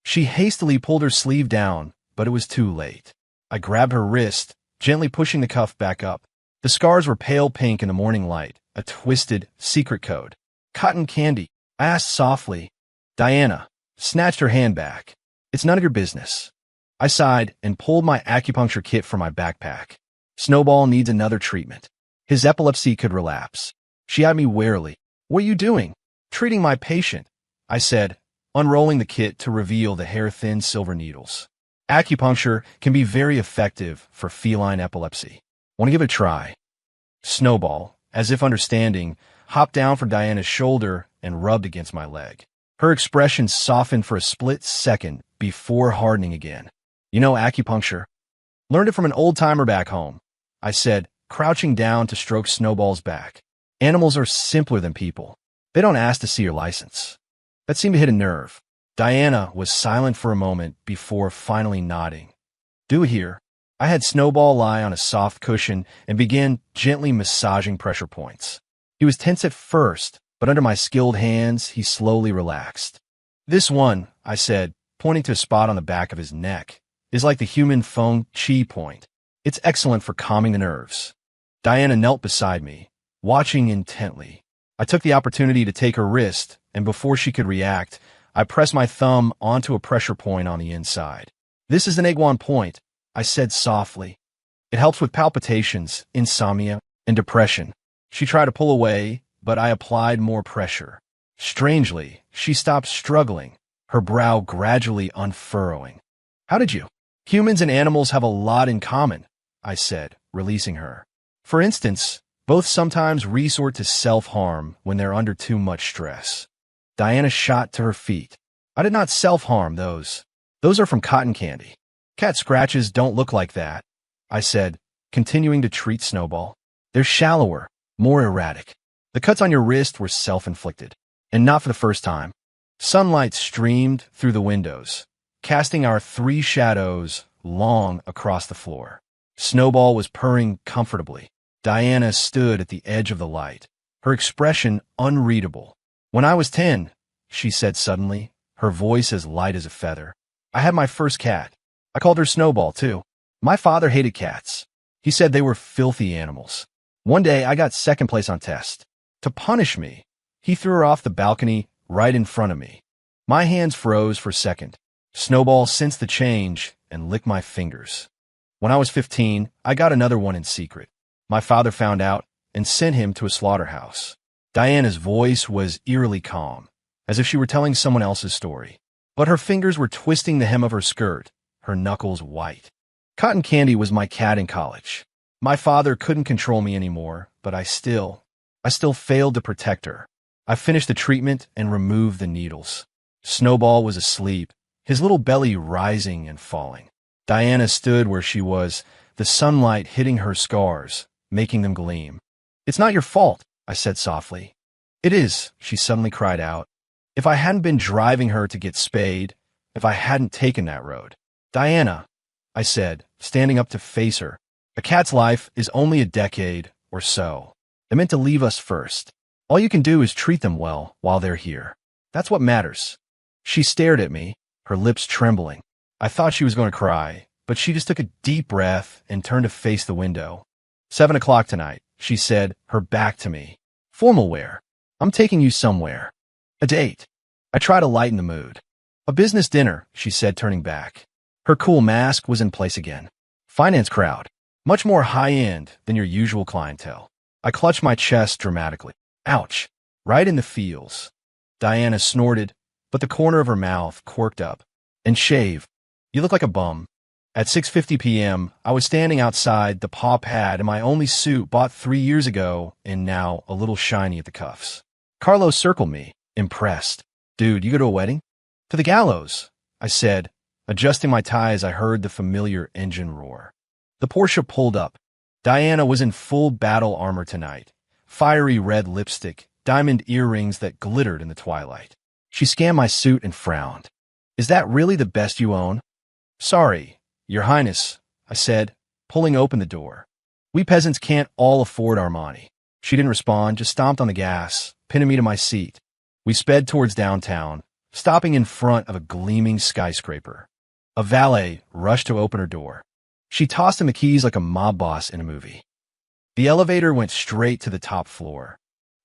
She hastily pulled her sleeve down, but it was too late. I grabbed her wrist, gently pushing the cuff back up. The scars were pale pink in the morning light, a twisted, secret code. Cotton candy, I asked softly. Diana snatched her hand back. It's none of your business. I sighed and pulled my acupuncture kit from my backpack. Snowball needs another treatment. His epilepsy could relapse. She eyed me warily. What are you doing? Treating my patient, I said, unrolling the kit to reveal the hair-thin silver needles. Acupuncture can be very effective for feline epilepsy. Want to give it a try? Snowball, as if understanding, hopped down from Diana's shoulder and rubbed against my leg. Her expression softened for a split second before hardening again. You know acupuncture? Learned it from an old-timer back home, I said, crouching down to stroke Snowball's back. Animals are simpler than people. They don't ask to see your license. That seemed to hit a nerve. Diana was silent for a moment before finally nodding. Do hear. I had Snowball lie on a soft cushion and began gently massaging pressure points. He was tense at first, but under my skilled hands, he slowly relaxed. This one, I said, pointing to a spot on the back of his neck, is like the human Feng Chi point. It's excellent for calming the nerves. Diana knelt beside me, watching intently. I took the opportunity to take her wrist, and before she could react, I pressed my thumb onto a pressure point on the inside. This is an Eguan point, I said softly. It helps with palpitations, insomnia, and depression. She tried to pull away, but I applied more pressure. Strangely, she stopped struggling, her brow gradually unfurrowing. How did you? Humans and animals have a lot in common, I said, releasing her. For instance, both sometimes resort to self-harm when they're under too much stress. Diana shot to her feet. I did not self-harm those. Those are from cotton candy. Cat scratches don't look like that, I said, continuing to treat Snowball. They're shallower, more erratic. The cuts on your wrist were self-inflicted, and not for the first time. Sunlight streamed through the windows, casting our 3 shadows long across the floor. Snowball was purring comfortably. Diana stood at the edge of the light, her expression unreadable. When I was 10, she said suddenly, her voice as light as a feather, I had my first cat. I called her Snowball, too. My father hated cats. He said they were filthy animals. One day, I got second place on test. To punish me, he threw her off the balcony right in front of me. My hands froze for a second. Snowball sensed the change and licked my fingers. When I was 15, I got another one in secret. My father found out and sent him to a slaughterhouse. Diana's voice was eerily calm, as if she were telling someone else's story. But her fingers were twisting the hem of her skirt, her knuckles white. Cotton Candy was my cat in college. My father couldn't control me anymore, but I still failed to protect her. I finished the treatment and removed the needles. Snowball was asleep, his little belly rising and falling. Diana stood where she was, the sunlight hitting her scars, making them gleam. It's not your fault, I said softly. It is, she suddenly cried out. If I hadn't been driving her to get spayed, if I hadn't taken that road. Diana, I said, standing up to face her. A cat's life is only a decade or so. They're meant to leave us first. All you can do is treat them well while they're here. That's what matters. She stared at me, her lips trembling. I thought she was going to cry, but she just took a deep breath and turned to face the window. 7 o'clock tonight, she said, her back to me. Formal wear. I'm taking you somewhere. A date. I try to lighten the mood. A business dinner, she said, turning back. Her cool mask was in place again. Finance crowd. Much more high-end than your usual clientele. I clutched my chest dramatically. Ouch. Right in the feels. Diana snorted, but the corner of her mouth quirked up. And shave. You look like a bum. At 6:50 p.m., I was standing outside the paw pad in my only suit bought 3 years ago and now a little shiny at the cuffs. Carlos circled me, impressed. Dude, you go to a wedding? To the gallows, I said, adjusting my tie as I heard the familiar engine roar. The Porsche pulled up. Diana was in full battle armor tonight. Fiery red lipstick, diamond earrings that glittered in the twilight. She scanned my suit and frowned. Is that really the best you own? Sorry, Your Highness, I said, pulling open the door. We peasants can't all afford Armani. She didn't respond, just stomped on the gas, pinning me to my seat. We sped towards downtown, stopping in front of a gleaming skyscraper. A valet rushed to open her door. She tossed him the keys like a mob boss in a movie. The elevator went straight to the top floor.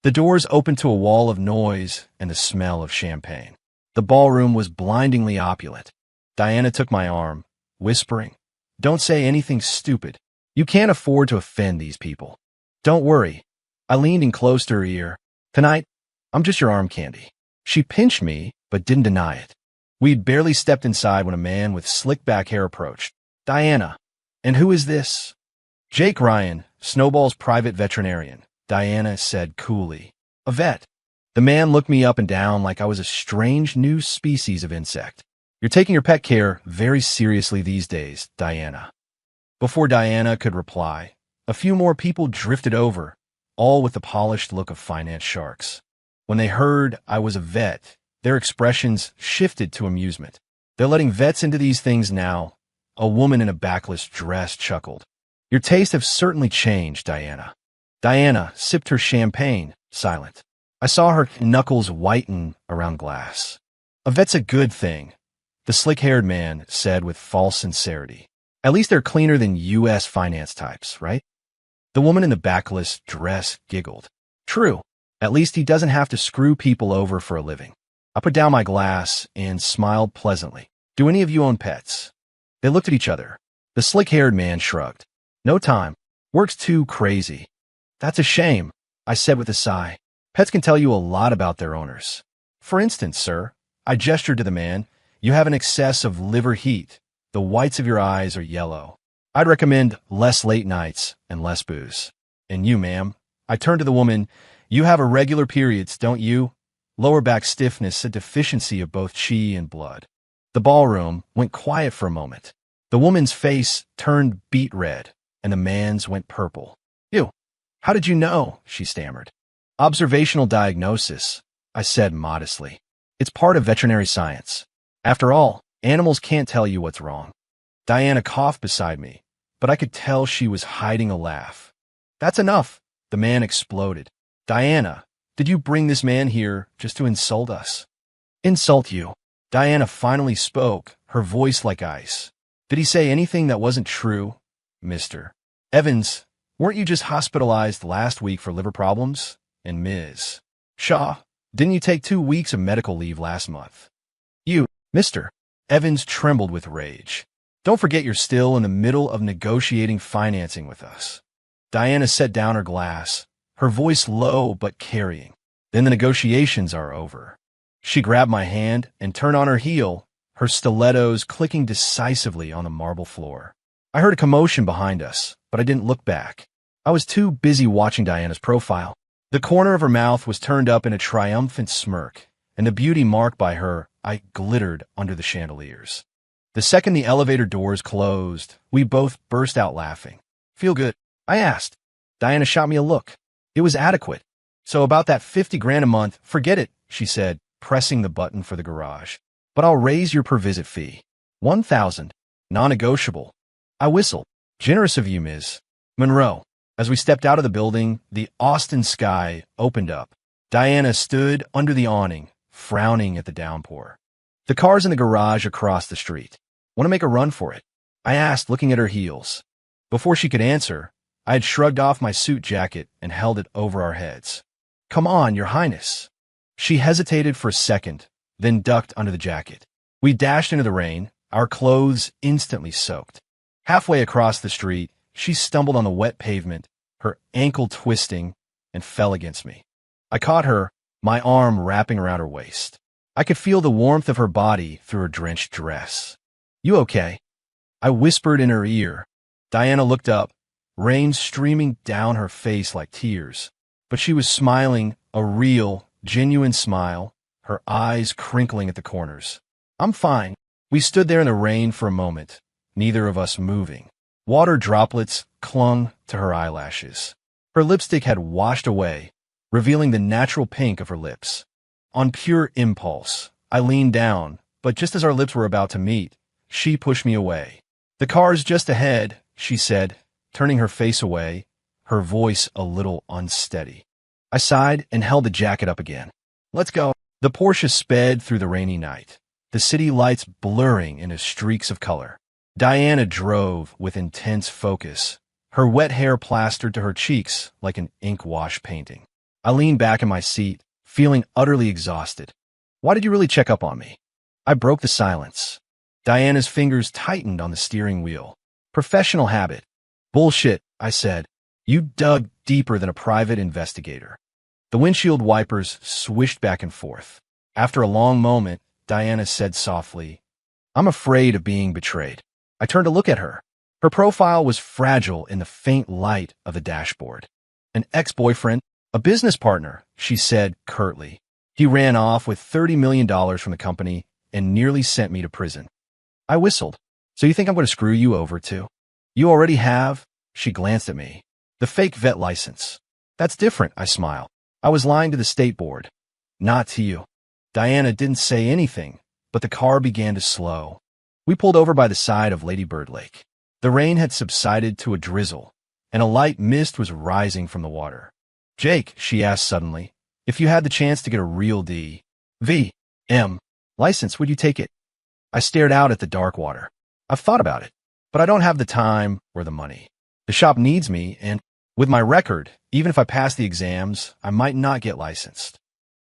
The doors opened to a wall of noise and the smell of champagne. The ballroom was blindingly opulent. Diana took my arm, whispering, "Don't say anything stupid. You can't afford to offend these people. Don't worry." I leaned in close to her ear. "Tonight, I'm just your arm candy." She pinched me, but didn't deny it. We'd barely stepped inside when a man with slick back hair approached. "Diana, and who is this?" "Jake Ryan, Snowball's private veterinarian," Diana said coolly. "A vet." The man looked me up and down like I was a strange new species of insect. "You're taking your pet care very seriously these days, Diana." Before Diana could reply, a few more people drifted over, all with the polished look of finance sharks. When they heard I was a vet, their expressions shifted to amusement. "They're letting vets into these things now." A woman in a backless dress chuckled. "Your tastes have certainly changed, Diana." Diana sipped her champagne, silent. I saw her knuckles whiten around glass. "A vet's a good thing," the slick-haired man said with false sincerity. "At least they're cleaner than U.S. finance types, right?" The woman in the backless dress giggled. "True. At least he doesn't have to screw people over for a living." I put down my glass and smiled pleasantly. "Do any of you own pets?" They looked at each other. The slick-haired man shrugged. "No time. Work's too crazy." "That's a shame," I said with a sigh. "Pets can tell you a lot about their owners. For instance, sir," I gestured to the man, "you have an excess of liver heat. The whites of your eyes are yellow. I'd recommend less late nights and less booze. And you, ma'am," I turned to the woman, "you have irregular periods, don't you? Lower back stiffness, a deficiency of both chi and blood." The ballroom went quiet for a moment. The woman's face turned beet red, and the man's went purple. "Ew, how did you know?" she stammered. "Observational diagnosis," I said modestly. "It's part of veterinary science. After all, animals can't tell you what's wrong." Diana coughed beside me, but I could tell she was hiding a laugh. "That's enough," the man exploded. "Diana, did you bring this man here just to insult us?" "Insult you?" Diana finally spoke, her voice like ice. "Did he say anything that wasn't true, Mr. Evans? Weren't you just hospitalized last week for liver problems? And Ms. Shaw, didn't you take 2 weeks of medical leave last month? You, Mr. Evans trembled with rage. Don't forget you're still in the middle of negotiating financing with us." Diana set down her glass, her voice low but carrying. "Then the negotiations are over." She grabbed my hand and turned on her heel, her stilettos clicking decisively on the marble floor. I heard a commotion behind us, but I didn't look back. I was too busy watching Diana's profile. The corner of her mouth was turned up in a triumphant smirk, and the beauty marked by her eye glittered under the chandeliers. The second the elevator doors closed, we both burst out laughing. "Feel good?" I asked. Diana shot me a look. It was adequate. "So about that 50 grand a month, forget it," she said, pressing the button for the garage. "But I'll raise your per visit fee. 1,000, non-negotiable." I whistled. "Generous of you, Ms. Monroe." As we stepped out of the building, the Austin sky opened up. Diana stood under the awning, frowning at the downpour. The car's in the garage across the street. "Want to make a run for it?" I asked, looking at her heels. Before she could answer, I had shrugged off my suit jacket and held it over our heads. "Come on, Your Highness." She hesitated for a second, then ducked under the jacket. We dashed into the rain, our clothes instantly soaked. Halfway across the street, she stumbled on the wet pavement, her ankle twisting, and fell against me. I caught her, my arm wrapping around her waist. I could feel the warmth of her body through her drenched dress. "You okay?" I whispered in her ear. Diana looked up, rain streaming down her face like tears. But she was smiling, a real, genuine smile, her eyes crinkling at the corners. "I'm fine." We stood there in the rain for a moment, neither of us moving. Water droplets clung to her eyelashes. Her lipstick had washed away, revealing the natural pink of her lips. On pure impulse, I leaned down, but just as our lips were about to meet, she pushed me away. "The car's just ahead," she said, turning her face away, her voice a little unsteady. I sighed and held the jacket up again. "Let's go." The Porsche sped through the rainy night, the city lights blurring into streaks of color. Diana drove with intense focus, her wet hair plastered to her cheeks like an ink wash painting. I leaned back in my seat, feeling utterly exhausted. "Why did you really check up on me?" I broke the silence. Diana's fingers tightened on the steering wheel. "Professional habit." "Bullshit," I said. "You dug deeper than a private investigator." The windshield wipers swished back and forth. After a long moment, Diana said softly, "I'm afraid of being betrayed." I turned to look at her. Her profile was fragile in the faint light of the dashboard. "An ex-boyfriend, a business partner," she said curtly. "He ran off with $30 million from the company and nearly sent me to prison." I whistled. "So you think I'm going to screw you over too?" "You already have." She glanced at me. "The fake vet license." "That's different," I smiled. "I was lying to the state board. Not to you." Diana didn't say anything, but the car began to slow. We pulled over by the side of Lady Bird Lake. The rain had subsided to a drizzle, and a light mist was rising from the water. "Jake," she asked suddenly, "if you had the chance to get a real D.V.M. license, would you take it?" I stared out at the dark water. "I've thought about it, but I don't have the time or the money. The shop needs me, and with my record, even if I pass the exams, I might not get licensed."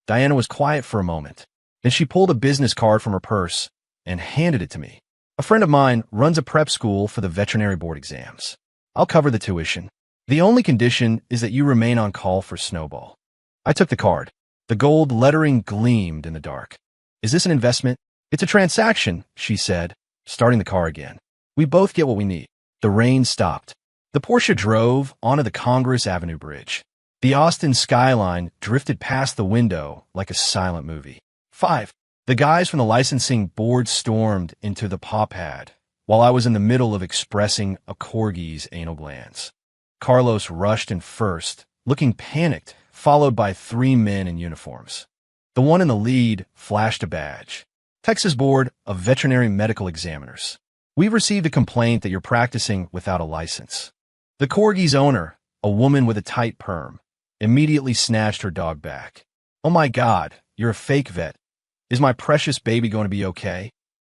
Diana was quiet for a moment. Then she pulled a business card from her purse and handed it to me. "A friend of mine runs a prep school for the veterinary board exams. I'll cover the tuition. The only condition is that you remain on call for Snowball." I took the card. The gold lettering gleamed in the dark. "Is this an investment?" "It's a transaction," she said, starting the car again. "We both get what we need." The rain stopped. The Porsche drove onto the Congress Avenue Bridge. The Austin skyline drifted past the window like a silent movie. 5. The guys from the licensing board stormed into the paw pad, while I was in the middle of expressing a corgi's anal glands. Carlos rushed in first, looking panicked, followed by 3 men in uniforms. The one in the lead flashed a badge. "Texas Board of Veterinary Medical Examiners. We've received a complaint that you're practicing without a license." The corgi's owner, a woman with a tight perm, immediately snatched her dog back. "Oh my God, you're a fake vet. Is my precious baby going to be okay?"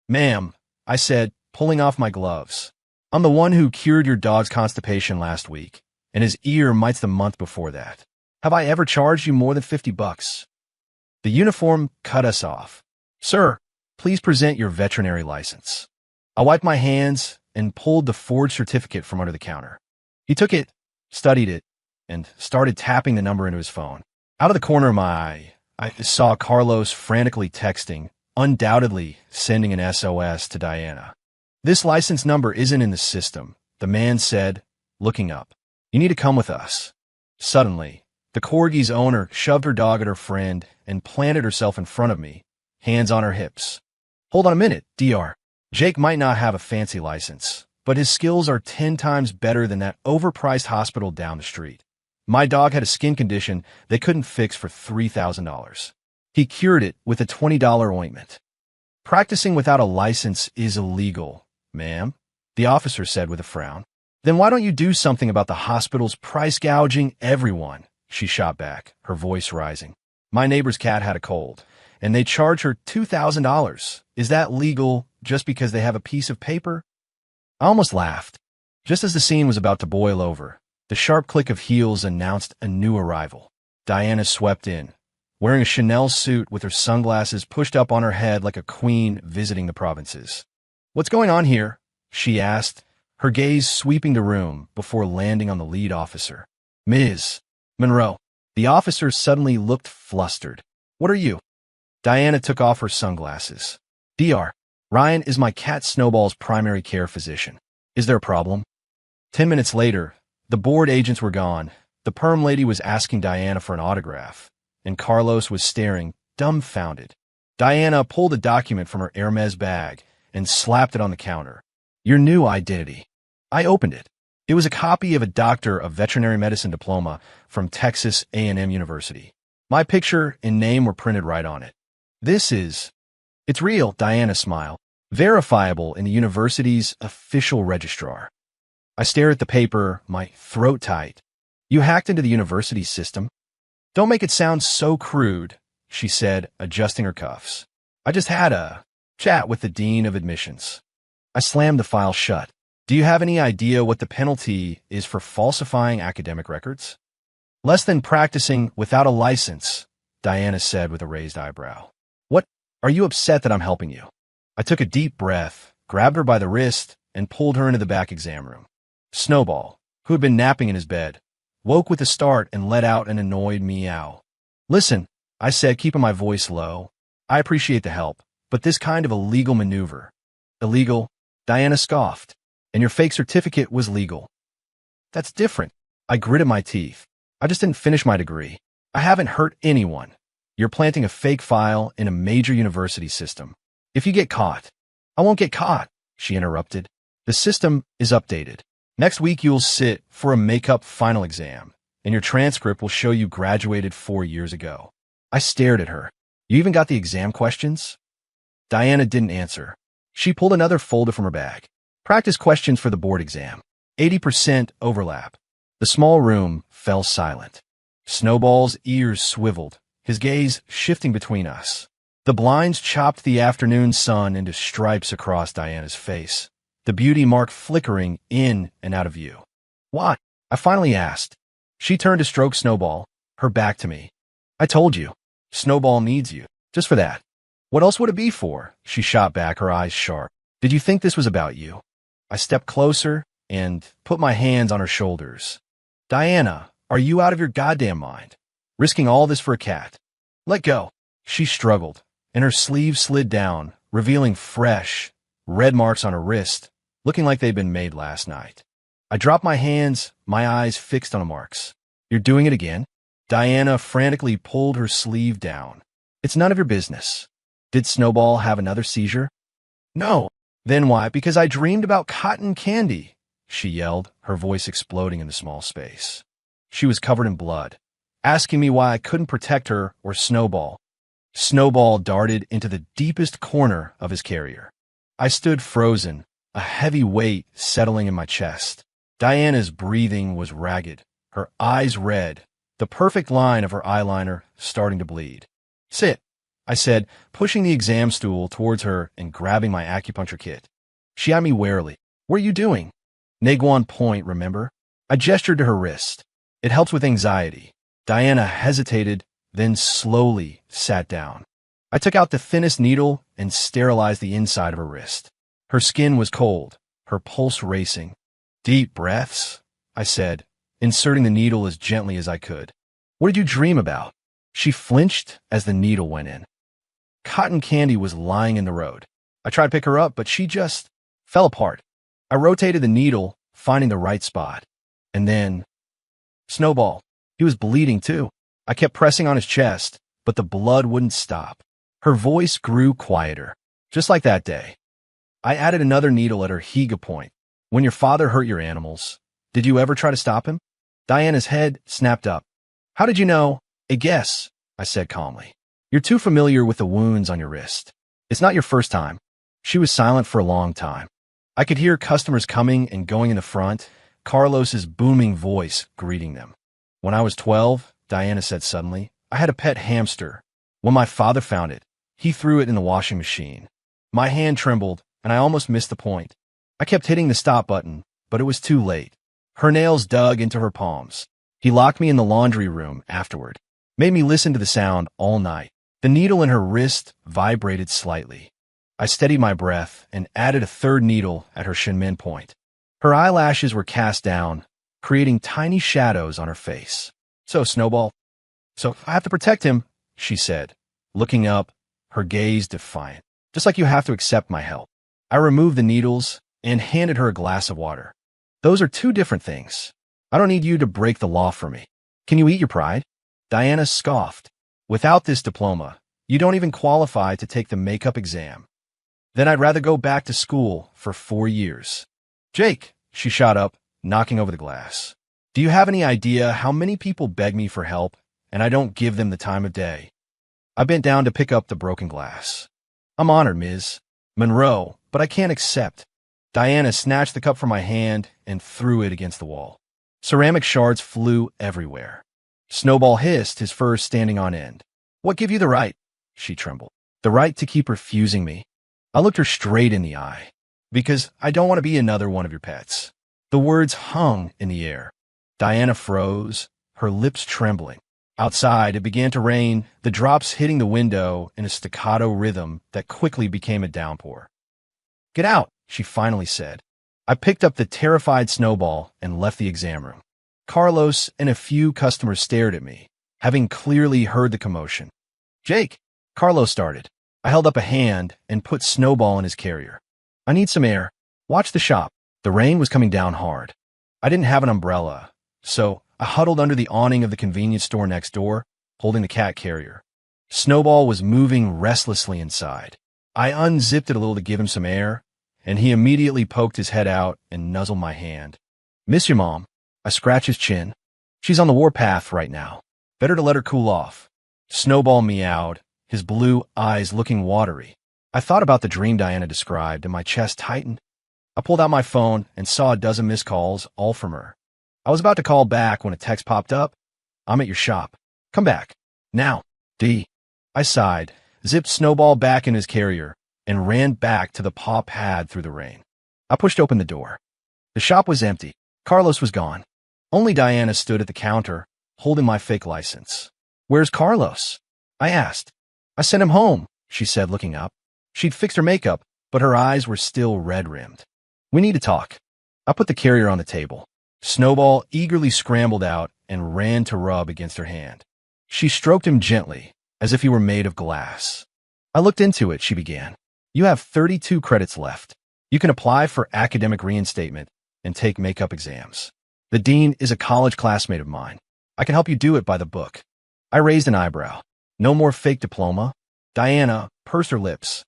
"Ma'am," I said, pulling off my gloves. "I'm the one who cured your dog's constipation last week, and his ear mites the month before that. Have I ever charged you more than $50? The uniform cut us off. "Sir, please present your veterinary license." I wiped my hands and pulled the forged certificate from under the counter. He took it, studied it, and started tapping the number into his phone. Out of the corner of my eye, I saw Carlos frantically texting, undoubtedly sending an SOS to Diana. "This license number isn't in the system," the man said, looking up. "You need to come with us." Suddenly, the corgi's owner shoved her dog at her friend and planted herself in front of me, hands on her hips. "Hold on a minute, Dr. Jake might not have a fancy license, but his skills are 10 times better than that overpriced hospital down the street. My dog had a skin condition they couldn't fix for $3,000. He cured it with a $20 ointment." "Practicing without a license is illegal, ma'am," the officer said with a frown. "Then why don't you do something about the hospital's price gouging everyone?" she shot back, her voice rising. "My neighbor's cat had a cold, and they charge her $2,000. Is that legal just because they have a piece of paper?" I almost laughed. Just as the scene was about to boil over, the sharp click of heels announced a new arrival. Diana swept in, wearing a Chanel suit with her sunglasses pushed up on her head like a queen visiting the provinces. "What's going on here?" she asked, her gaze sweeping the room before landing on the lead officer. "Ms. Monroe." The officer suddenly looked flustered. "What are you?" Diana took off her sunglasses. "Dr. Ryan is my cat Snowball's primary care physician. Is there a problem?" 10 minutes later, the board agents were gone. The perm lady was asking Diana for an autograph, and Carlos was staring, dumbfounded. Diana pulled a document from her Hermes bag and slapped it on the counter. "Your new identity." I opened it. It was a copy of a Doctor of Veterinary Medicine diploma from Texas A&M University. My picture and name were printed right on it. It's real," Diana smiled. "Verifiable in the university's official registrar." I stared at the paper, my throat tight. "You hacked into the university system?" "Don't make it sound so crude," she said, adjusting her cuffs. "I just had a chat with the dean of admissions." I slammed the file shut. "Do you have any idea what the penalty is for falsifying academic records?" "Less than practicing without a license," Diana said with a raised eyebrow. "What? Are you upset that I'm helping you?" I took a deep breath, grabbed her by the wrist, and pulled her into the back exam room. Snowball, who had been napping in his bed, woke with a start and let out an annoyed meow. "Listen," I said, keeping my voice low. "I appreciate the help, but this kind of illegal maneuver—" "Illegal?" Diana scoffed. "And your fake certificate was legal." "That's different." I gritted my teeth. "I just didn't finish my degree. I haven't hurt anyone. You're planting a fake file in a major university system. If you get caught—" "I won't get caught," she interrupted. "The system is updated. Next week you'll sit for a make-up final exam, and your transcript will show you graduated 4 years ago." I stared at her. "You even got the exam questions?" Diana didn't answer. She pulled another folder from her bag. "Practice questions for the board exam. 80% overlap." The small room fell silent. Snowball's ears swiveled, his gaze shifting between us. The blinds chopped the afternoon sun into stripes across Diana's face, the beauty mark flickering in and out of view. "What?" I finally asked. She turned to stroke Snowball, her back to me. "I told you. Snowball needs you. Just for that." "What else would it be for?" She shot back, her eyes sharp. "Did you think this was about you?" I stepped closer and put my hands on her shoulders. "Diana, are you out of your goddamn mind? Risking all this for a cat?" "Let go." She struggled, and her sleeve slid down, revealing fresh, red marks on her wrist, looking like they'd been made last night. I dropped my hands, my eyes fixed on the marks. "You're doing it again?" Diana frantically pulled her sleeve down. "It's none of your business." "Did Snowball have another seizure?" "No." "Then why?" "Because I dreamed about cotton candy," she yelled, her voice exploding in the small space. She was covered in blood, asking me why I couldn't protect her or Snowball. Snowball darted into the deepest corner of his carrier. I stood frozen, a heavy weight settling in my chest. Diana's breathing was ragged, her eyes red, the perfect line of her eyeliner starting to bleed. "Sit," I said, pushing the exam stool towards her and grabbing my acupuncture kit. She eyed me warily. "What are you doing?" "Naguan point, remember?" I gestured to her wrist. "It helps with anxiety." Diana hesitated, then slowly sat down. I took out the thinnest needle and sterilized the inside of her wrist. Her skin was cold, her pulse racing. "Deep breaths," I said, inserting the needle as gently as I could. "What did you dream about?" She flinched as the needle went in. Cotton candy was lying in the road. I tried to pick her up, but she just fell apart. I rotated the needle, finding the right spot. And then Snowball. He was bleeding too. I kept pressing on his chest, but the blood wouldn't stop. Her voice grew quieter, just like that day. I added another needle at her Higa point. "When your father hurt your animals, did you ever try to stop him?" Diana's head snapped up. "How did you know?" "A guess," I said calmly. "You're too familiar with the wounds on your wrist. It's not your first time." She was silent for a long time. I could hear customers coming and going in the front, Carlos's booming voice greeting them. "When I was 12, Diana said suddenly, "I had a pet hamster. When my father found it, he threw it in the washing machine." My hand trembled, and I almost missed the point. I kept hitting the stop button, but it was too late. Her nails dug into her palms. "He locked me in the laundry room afterward." made me listen to the sound all night. The needle in her wrist vibrated slightly. I steadied my breath and added a third needle at her shinmin point. Her eyelashes were cast down, creating tiny shadows on her face. So, Snowball. So, I have to protect him, she said, looking up, her gaze defiant. Just like you have to accept my help. I removed the needles and handed her a glass of water. Those are two different things. I don't need you to break the law for me. Can you eat your pride? Diana scoffed. Without this diploma, you don't even qualify to take the makeup exam. Then I'd rather go back to school for 4 years. Jake, she shot up, knocking over the glass. Do you have any idea how many people beg me for help, and I don't give them the time of day? I bent down to pick up the broken glass. I'm honored, Ms. Monroe, but I can't accept. Diana snatched the cup from my hand and threw it against the wall. Ceramic shards flew everywhere. Snowball hissed, his fur standing on end. What give you the right? She trembled. The right to keep refusing me. I looked her straight in the eye. Because I don't want to be another one of your pets. The words hung in the air. Diana froze, her lips trembling. Outside, it began to rain, the drops hitting the window in a staccato rhythm that quickly became a downpour. Get out, she finally said. I picked up the terrified Snowball and left the exam room. Carlos and a few customers stared at me, having clearly heard the commotion. Jake, Carlos started. I held up a hand and put Snowball in his carrier. I need some air. Watch the shop. The rain was coming down hard. I didn't have an umbrella, so I huddled under the awning of the convenience store next door, holding the cat carrier. Snowball was moving restlessly inside. I unzipped it a little to give him some air, and he immediately poked his head out and nuzzled my hand. Miss your mom. I scratched his chin. She's on the warpath right now. Better to let her cool off. Snowball meowed, his blue eyes looking watery. I thought about the dream Diana described, and my chest tightened. I pulled out my phone and saw a dozen missed calls, all from her. I was about to call back when a text popped up. I'm at your shop. Come back. Now. D. I sighed, zipped Snowball back in his carrier, and ran back to the paw pad through the rain. I pushed open the door. The shop was empty. Carlos was gone. Only Diana stood at the counter, holding my fake license. Where's Carlos? I asked. I sent him home, she said, looking up. She'd fixed her makeup, but her eyes were still red-rimmed. We need to talk. I put the carrier on the table. Snowball eagerly scrambled out and ran to rub against her hand. She stroked him gently, as if he were made of glass. I looked into it, she began. You have 32 credits left. You can apply for academic reinstatement and take makeup exams. The dean is a college classmate of mine. I can help you do it by the book. I raised an eyebrow. No more fake diploma? Diana pursed her lips.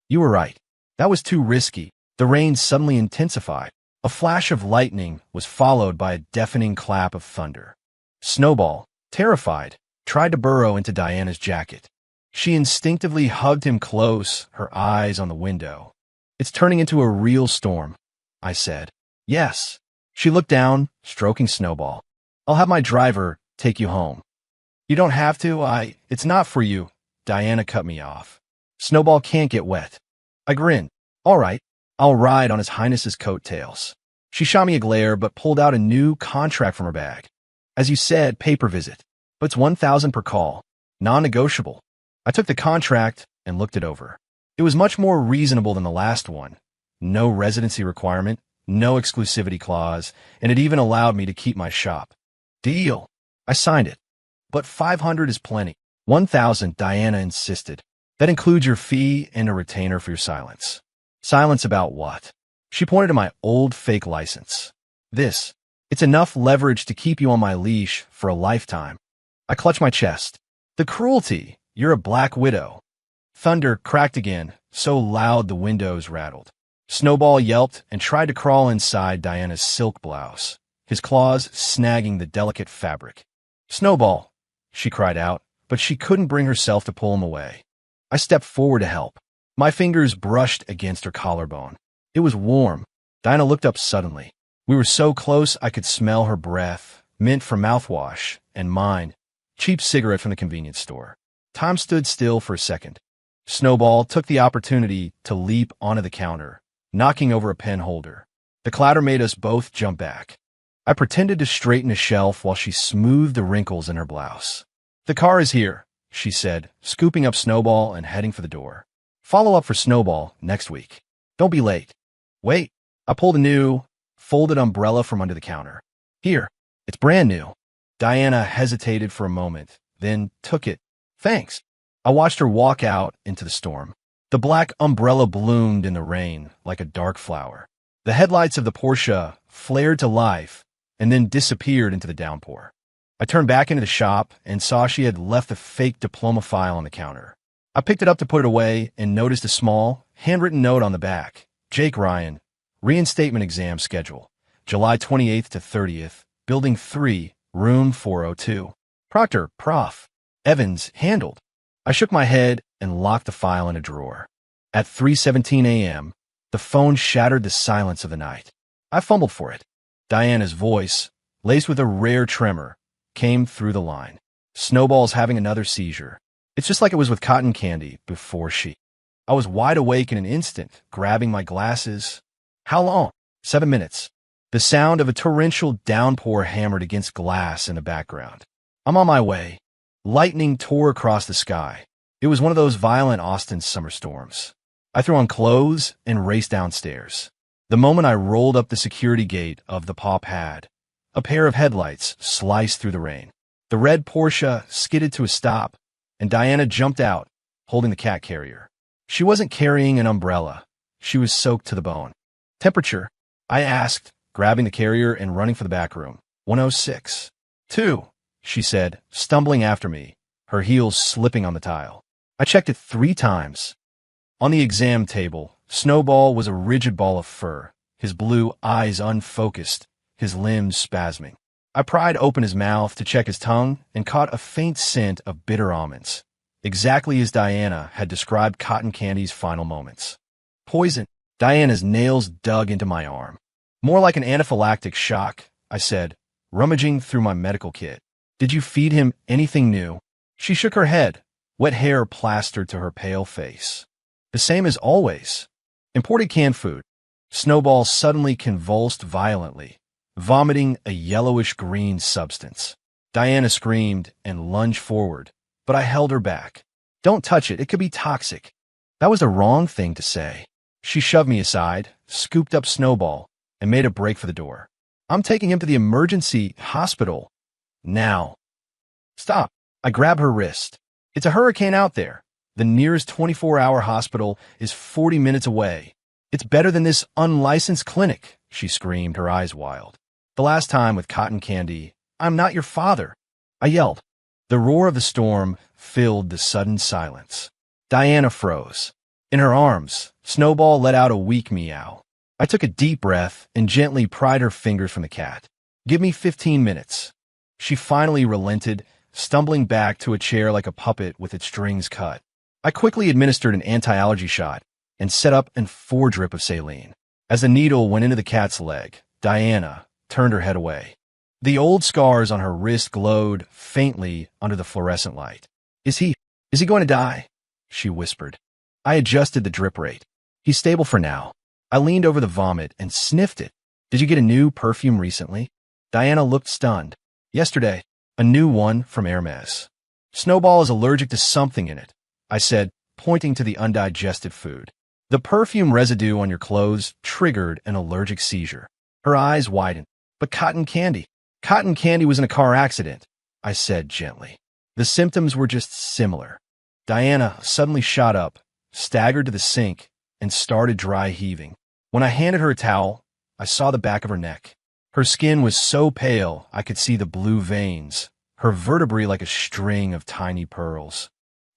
You were right. That was too risky. The rain suddenly intensified. A flash of lightning was followed by a deafening clap of thunder. Snowball, terrified, tried to burrow into Diana's jacket. She instinctively hugged him close, her eyes on the window. It's turning into a real storm, I said. Yes. She looked down, stroking Snowball. I'll have my driver take you home. You don't have to. It's not for you. Diana cut me off. Snowball can't get wet. I grinned. All right. I'll ride on His Highness's coattails. She shot me a glare but pulled out a new contract from her bag. As you said, paper visit. But it's $1,000 per call. Non-negotiable. I took the contract and looked it over. It was much more reasonable than the last one. No residency requirement, no exclusivity clause, and it even allowed me to keep my shop. Deal. I signed it. But $500 is plenty. $1,000, Diana insisted. That includes your fee and a retainer for your silence. Silence about what? She pointed to my old fake license. This. It's enough leverage to keep you on my leash for a lifetime. I clutched my chest. The cruelty. You're a black widow. Thunder cracked again, so loud the windows rattled. Snowball yelped and tried to crawl inside Diana's silk blouse, his claws snagging the delicate fabric. Snowball, she cried out, but she couldn't bring herself to pull him away. I stepped forward to help. My fingers brushed against her collarbone. It was warm. Diana looked up suddenly. We were so close I could smell her breath, mint for mouthwash, and mine, cheap cigarette from the convenience store. Time stood still for a second. Snowball took the opportunity to leap onto the counter, knocking over a pen holder. The clatter made us both jump back. I pretended to straighten a shelf while she smoothed the wrinkles in her blouse. The car is here, she said, scooping up Snowball and heading for the door. Follow up for Snowball next week. Don't be late. Wait. I pulled a new, folded umbrella from under the counter. Here. It's brand new. Diana hesitated for a moment, then took it. Thanks. I watched her walk out into the storm. The black umbrella bloomed in the rain like a dark flower. The headlights of the Porsche flared to life and then disappeared into the downpour. I turned back into the shop and saw she had left the fake diploma file on the counter. I picked it up to put it away and noticed a small, handwritten note on the back. Jake Ryan, reinstatement exam schedule, July 28th to 30th, Building 3, Room 402. Proctor, Prof. Evans, handled. I shook my head and locked the file in a drawer. At 3:17 a.m., the phone shattered the silence of the night. I fumbled for it. Diana's voice, laced with a rare tremor, came through the line. Snowball's having another seizure. It's just like it was with Cotton Candy before she. I was wide awake in an instant, grabbing my glasses. How long? 7 minutes. The sound of a torrential downpour hammered against glass in the background. I'm on my way. Lightning tore across the sky. It was one of those violent Austin summer storms. I threw on clothes and raced downstairs. The moment I rolled up the security gate of the Paw Pad, a pair of headlights sliced through the rain. The red Porsche skidded to a stop, and Diana jumped out, holding the cat carrier. She wasn't carrying an umbrella. She was soaked to the bone. Temperature? I asked, grabbing the carrier and running for the back room. 106. 2, she said, stumbling after me, her heels slipping on the tile. I checked it 3 times. On the exam table, Snowball was a rigid ball of fur, his blue eyes unfocused, his limbs spasming. I pried open his mouth to check his tongue and caught a faint scent of bitter almonds, exactly as Diana had described Cotton Candy's final moments. Poison. Diana's nails dug into my arm. More like an anaphylactic shock, I said, rummaging through my medical kit. Did you feed him anything new? She shook her head, wet hair plastered to her pale face. The same as always. Imported canned food. Snowball suddenly convulsed violently, vomiting a yellowish-green substance. Diana screamed and lunged forward, but I held her back. Don't touch it, it could be toxic. That was the wrong thing to say. She shoved me aside, scooped up Snowball, and made a break for the door. I'm taking him to the emergency hospital. Now. Stop. I grab her wrist. It's a hurricane out there. The nearest 24-hour hospital is 40 minutes away. It's better than this unlicensed clinic, she screamed, her eyes wild. The last time with Cotton Candy, I'm not your father, I yelled. The roar of the storm filled the sudden silence. Diana froze. In her arms, Snowball let out a weak meow. I took a deep breath and gently pried her fingers from the cat. Give me 15 minutes. She finally relented, stumbling back to a chair like a puppet with its strings cut. I quickly administered an anti-allergy shot and set up an 4-drip of saline. As the needle went into the cat's leg, Diana turned her head away. The old scars on her wrist glowed faintly under the fluorescent light. Is he going to die? She whispered. I adjusted the drip rate. He's stable for now. I leaned over the vomit and sniffed it. Did you get a new perfume recently? Diana looked stunned. Yesterday, a new one from Hermes. Snowball is allergic to something in it, I said, pointing to the undigested food. The perfume residue on your clothes triggered an allergic seizure. Her eyes widened. But Cotton Candy. Cotton Candy was in a car accident, I said gently. The symptoms were just similar. Diana suddenly shot up, staggered to the sink, and started dry heaving. When I handed her a towel, I saw the back of her neck. Her skin was so pale I could see the blue veins, her vertebrae like a string of tiny pearls.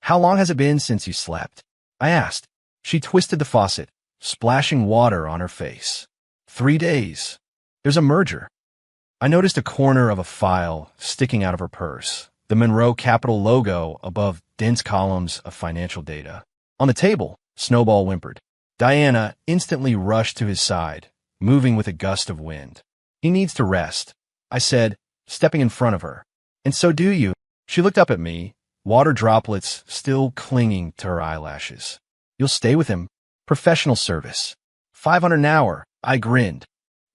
How long has it been since you slept? I asked. She twisted the faucet, splashing water on her face. 3 days. There's a merger. I noticed a corner of a file sticking out of her purse, the Monroe Capital logo above dense columns of financial data. On the table, Snowball whimpered. Diana instantly rushed to his side, moving with a gust of wind. He needs to rest, I said, stepping in front of her. And so do you. She looked up at me, water droplets still clinging to her eyelashes. You'll stay with him. Professional service. $500 an hour. I grinned.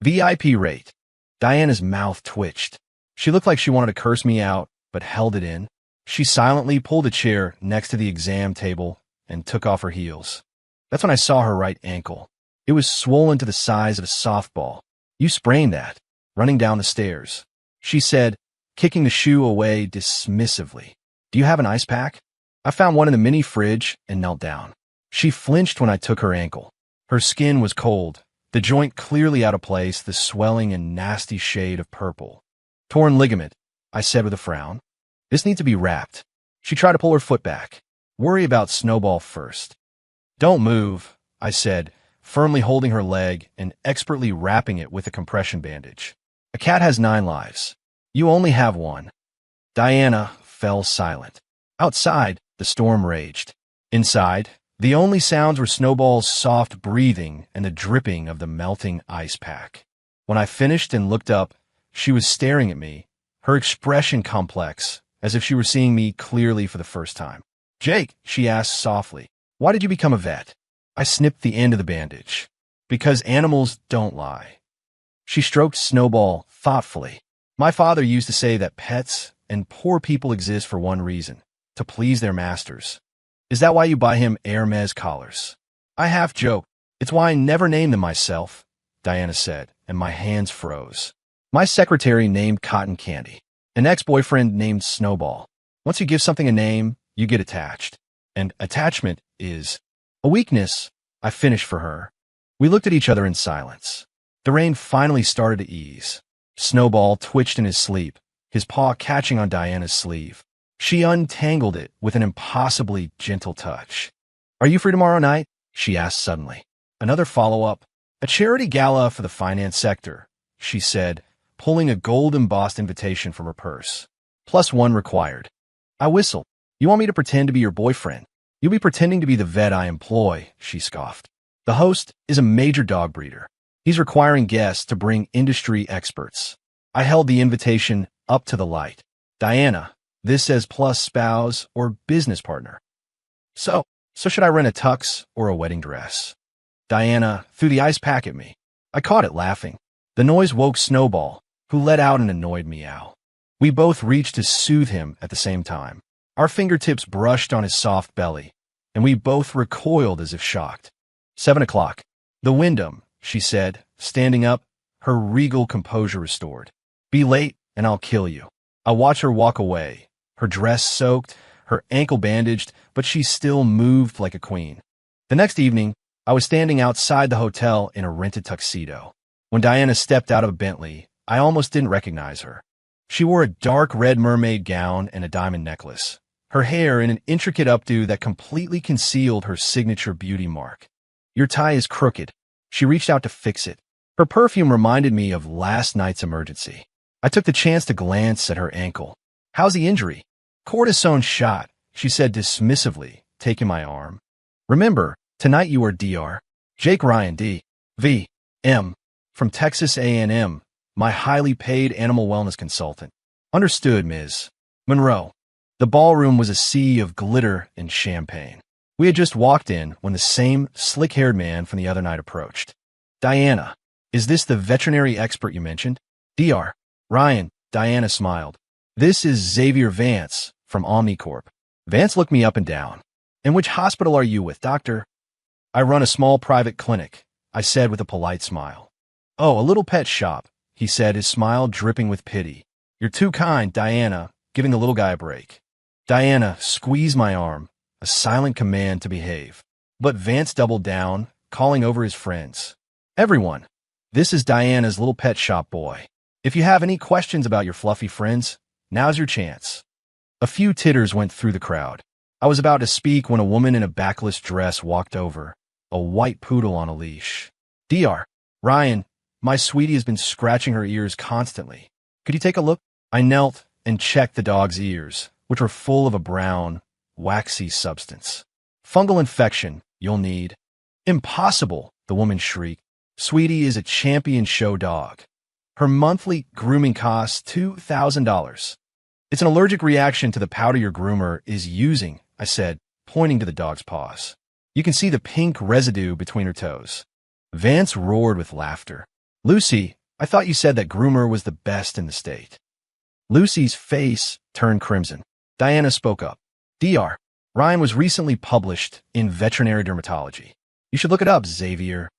VIP rate. Diana's mouth twitched. She looked like she wanted to curse me out, but held it in. She silently pulled a chair next to the exam table and took off her heels. That's when I saw her right ankle. It was swollen to the size of a softball. You sprained that, running down the stairs, she said, kicking the shoe away dismissively. Do you have an ice pack? I found one in the mini fridge and knelt down. She flinched when I took her ankle. Her skin was cold, the joint clearly out of place, the swelling and nasty shade of purple. Torn ligament, I said with a frown. This needs to be wrapped. She tried to pull her foot back. Worry about Snowball first. Don't move, I said, firmly holding her leg and expertly wrapping it with a compression bandage. A cat has 9 lives. You only have 1. Diana fell silent. Outside, the storm raged. Inside, the only sounds were Snowball's soft breathing and the dripping of the melting ice pack. When I finished and looked up, she was staring at me, her expression complex, as if she were seeing me clearly for the first time. Jake, she asked softly, why did you become a vet? I snipped the end of the bandage. Because animals don't lie. She stroked Snowball thoughtfully. My father used to say that pets and poor people exist for one reason, to please their masters. Is that why you buy him Hermes collars? I half joked. It's why I never named them myself, Diana said, and my hands froze. My secretary named Cotton Candy. An ex-boyfriend named Snowball. Once you give something a name, you get attached. And attachment is a weakness, I finished for her. We looked at each other in silence. The rain finally started to ease. Snowball twitched in his sleep, his paw catching on Diana's sleeve. She untangled it with an impossibly gentle touch. Are you free tomorrow night? She asked suddenly. Another follow-up. A charity gala for the finance sector, she said, pulling a gold-embossed invitation from her purse. +1 required. I whistled. You want me to pretend to be your boyfriend? You'll be pretending to be the vet I employ, she scoffed. The host is a major dog breeder. He's requiring guests to bring industry experts. I held the invitation up to the light. Diana, this says plus spouse or business partner. So should I rent a tux or a wedding dress? Diana threw the ice pack at me. I caught it laughing. The noise woke Snowball, who let out an annoyed meow. We both reached to soothe him at the same time. Our fingertips brushed on his soft belly, and we both recoiled as if shocked. 7 o'clock. The Wyndham, she said, standing up, her regal composure restored. Be late, and I'll kill you. I watched her walk away, her dress soaked, her ankle bandaged, but she still moved like a queen. The next evening, I was standing outside the hotel in a rented tuxedo. When Diana stepped out of a Bentley, I almost didn't recognize her. She wore a dark red mermaid gown and a diamond necklace, her hair in an intricate updo that completely concealed her signature beauty mark. Your tie is crooked. She reached out to fix it. Her perfume reminded me of last night's emergency. I took the chance to glance at her ankle. How's the injury? Cortisone shot, she said dismissively, taking my arm. Remember, tonight you are Dr. Jake Ryan D.V.M. from Texas A&M, my highly paid animal wellness consultant. Understood, Ms. Monroe. The ballroom was a sea of glitter and champagne. We had just walked in when the same slick-haired man from the other night approached. Diana, is this the veterinary expert you mentioned? Dr. Ryan, Diana smiled. This is Xavier Vance from Omnicorp. Vance looked me up and down. In which hospital are you with, doctor? I run a small private clinic, I said with a polite smile. Oh, a little pet shop, he said, his smile dripping with pity. You're too kind, Diana, giving the little guy a break. Diana squeezed my arm, a silent command to behave. But Vance doubled down, calling over his friends. Everyone, this is Diana's little pet shop boy. If you have any questions about your fluffy friends, now's your chance. A few titters went through the crowd. I was about to speak when a woman in a backless dress walked over, a white poodle on a leash. Dr. Ryan, my sweetie has been scratching her ears constantly. Could you take a look? I knelt and checked the dog's ears, which were full of a brown, waxy substance. Fungal infection, you'll need. Impossible, the woman shrieked. Sweetie is a champion show dog. Her monthly grooming costs $2,000. It's an allergic reaction to the powder your groomer is using, I said, pointing to the dog's paws. You can see the pink residue between her toes. Vance roared with laughter. Lucy, I thought you said that groomer was the best in the state. Lucy's face turned crimson. Diana spoke up. Dr. Ryan was recently published in Veterinary Dermatology. You should look it up, Xavier.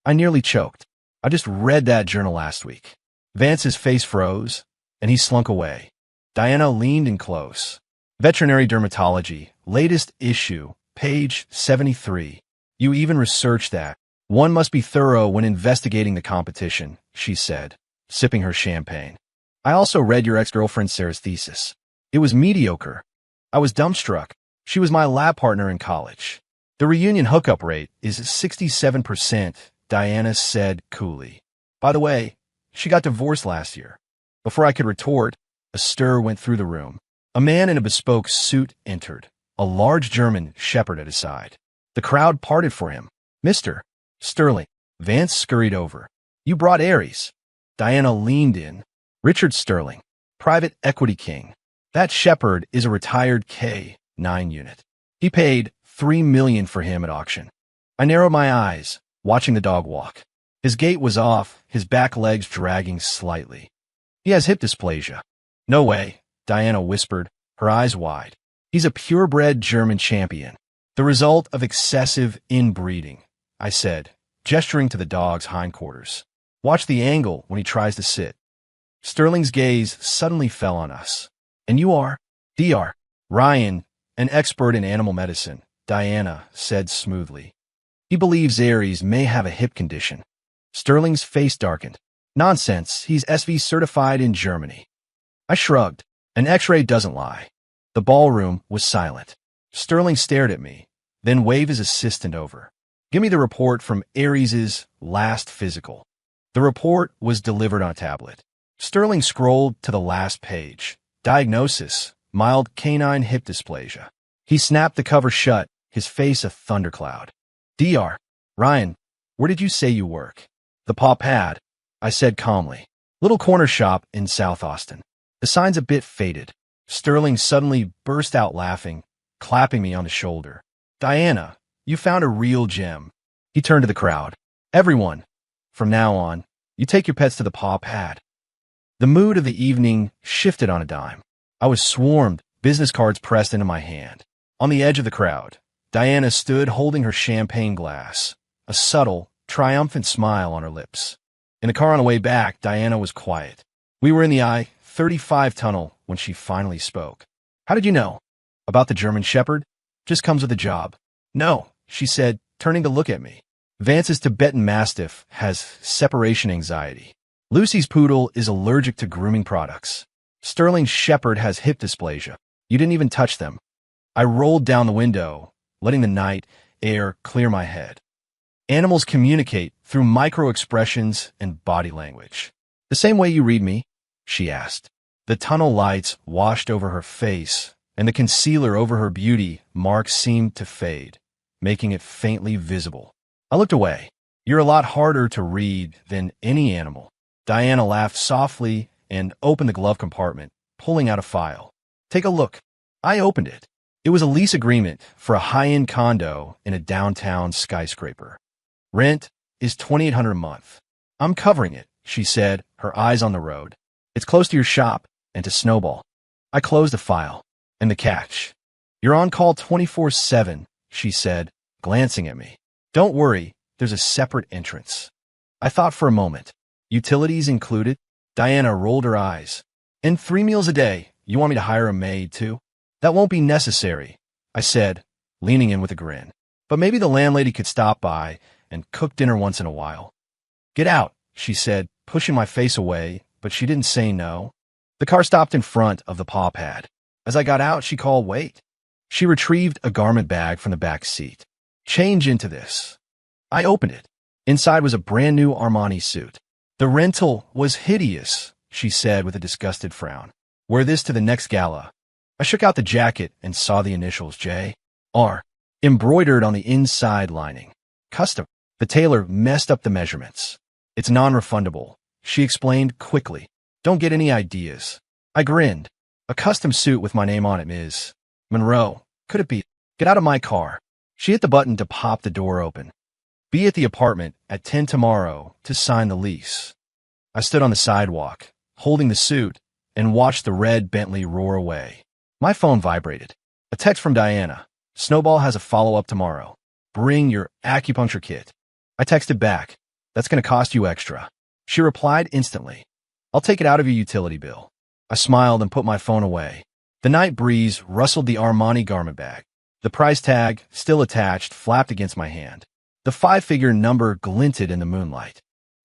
I nearly choked. I just read that journal last week. Vance's face froze, and he slunk away. Diana leaned in close. Veterinary Dermatology, latest issue, page 73. You even researched that. One must be thorough when investigating the competition, she said, sipping her champagne. I also read your ex-girlfriend Sarah's thesis. It was mediocre. I was dumbstruck. She was my lab partner in college. The reunion hookup rate is 67%, Diana said coolly. By the way, she got divorced last year. Before I could retort, a stir went through the room. A man in a bespoke suit entered, a large German shepherd at his side. The crowd parted for him. Mr. Sterling. Vance scurried over. You brought Aries. Diana leaned in. Richard Sterling, private equity king. That shepherd is a retired K-9 unit. He paid $3 million for him at auction. I narrowed my eyes, watching the dog walk. His gait was off, his back legs dragging slightly. He has hip dysplasia. No way, Diana whispered, her eyes wide. He's a purebred German champion. The result of excessive inbreeding, I said, gesturing to the dog's hindquarters. Watch the angle when he tries to sit. Sterling's gaze suddenly fell on us. And you are? Dr. Ryan, an expert in animal medicine, Diana said smoothly. He believes Aries may have a hip condition. Sterling's face darkened. Nonsense, he's SV certified in Germany. I shrugged. An x-ray doesn't lie. The ballroom was silent. Sterling stared at me, then waved his assistant over. Give me the report from Aries's last physical. The report was delivered on a tablet. Sterling scrolled to the last page. Diagnosis, mild canine hip dysplasia. He snapped the cover shut, his face a thundercloud. Dr. Ryan, where did you say you work? The Paw Pad, I said calmly. Little corner shop in South Austin. The sign's a bit faded. Sterling suddenly burst out laughing, clapping me on the shoulder. Diana, you found a real gem. He turned to the crowd. Everyone, from now on, you take your pets to the Paw Pad. The mood of the evening shifted on a dime. I was swarmed, business cards pressed into my hand. On the edge of the crowd, Diana stood holding her champagne glass, a subtle, triumphant smile on her lips. In the car on the way back, Diana was quiet. We were in the I-35 tunnel when she finally spoke. How did you know? About the German shepherd? Just comes with the job. No, she said, turning to look at me. Vance's Tibetan Mastiff has separation anxiety. Lucy's poodle is allergic to grooming products. Sterling's shepherd has hip dysplasia. You didn't even touch them. I rolled down the window, letting the night air clear my head. Animals communicate through micro-expressions and body language. The same way you read me? She asked. The tunnel lights washed over her face, and the concealer over her beauty mark seemed to fade, making it faintly visible. I looked away. You're a lot harder to read than any animal. Diana laughed softly and opened the glove compartment, pulling out a file. Take a look. I opened it. It was a lease agreement for a high-end condo in a downtown skyscraper. Rent is $2,800 a month. I'm covering it, she said, her eyes on the road. It's close to your shop and to Snowball. I closed the file. And the catch. You're on call 24/7, she said, glancing at me. Don't worry, there's a separate entrance. I thought for a moment. Utilities included? Diana rolled her eyes. And 3 meals a day. You want me to hire a maid, too? That won't be necessary, I said, leaning in with a grin. But maybe the landlady could stop by and cook dinner once in a while. Get out, she said, pushing my face away, but she didn't say no. The car stopped in front of the Paw Pad. As I got out, she called, wait. She retrieved a garment bag from the back seat. Change into this. I opened it. Inside was a brand new Armani suit. The rental was hideous, she said with a disgusted frown. Wear this to the next gala. I shook out the jacket and saw the initials J.R. embroidered on the inside lining. Custom. The tailor messed up the measurements. It's non-refundable, she explained quickly. Don't get any ideas. I grinned. A custom suit with my name on it, Ms. Monroe. Could it be? Get out of my car. She hit the button to pop the door open. Be at the apartment at 10 tomorrow to sign the lease. I stood on the sidewalk, holding the suit, and watched the red Bentley roar away. My phone vibrated. A text from Diana. Snowball has a follow-up tomorrow. Bring your acupuncture kit. I texted back. That's going to cost you extra. She replied instantly. I'll take it out of your utility bill. I smiled and put my phone away. The night breeze rustled the Armani garment bag. The price tag, still attached, flapped against my hand. The 5-figure number glinted in the moonlight.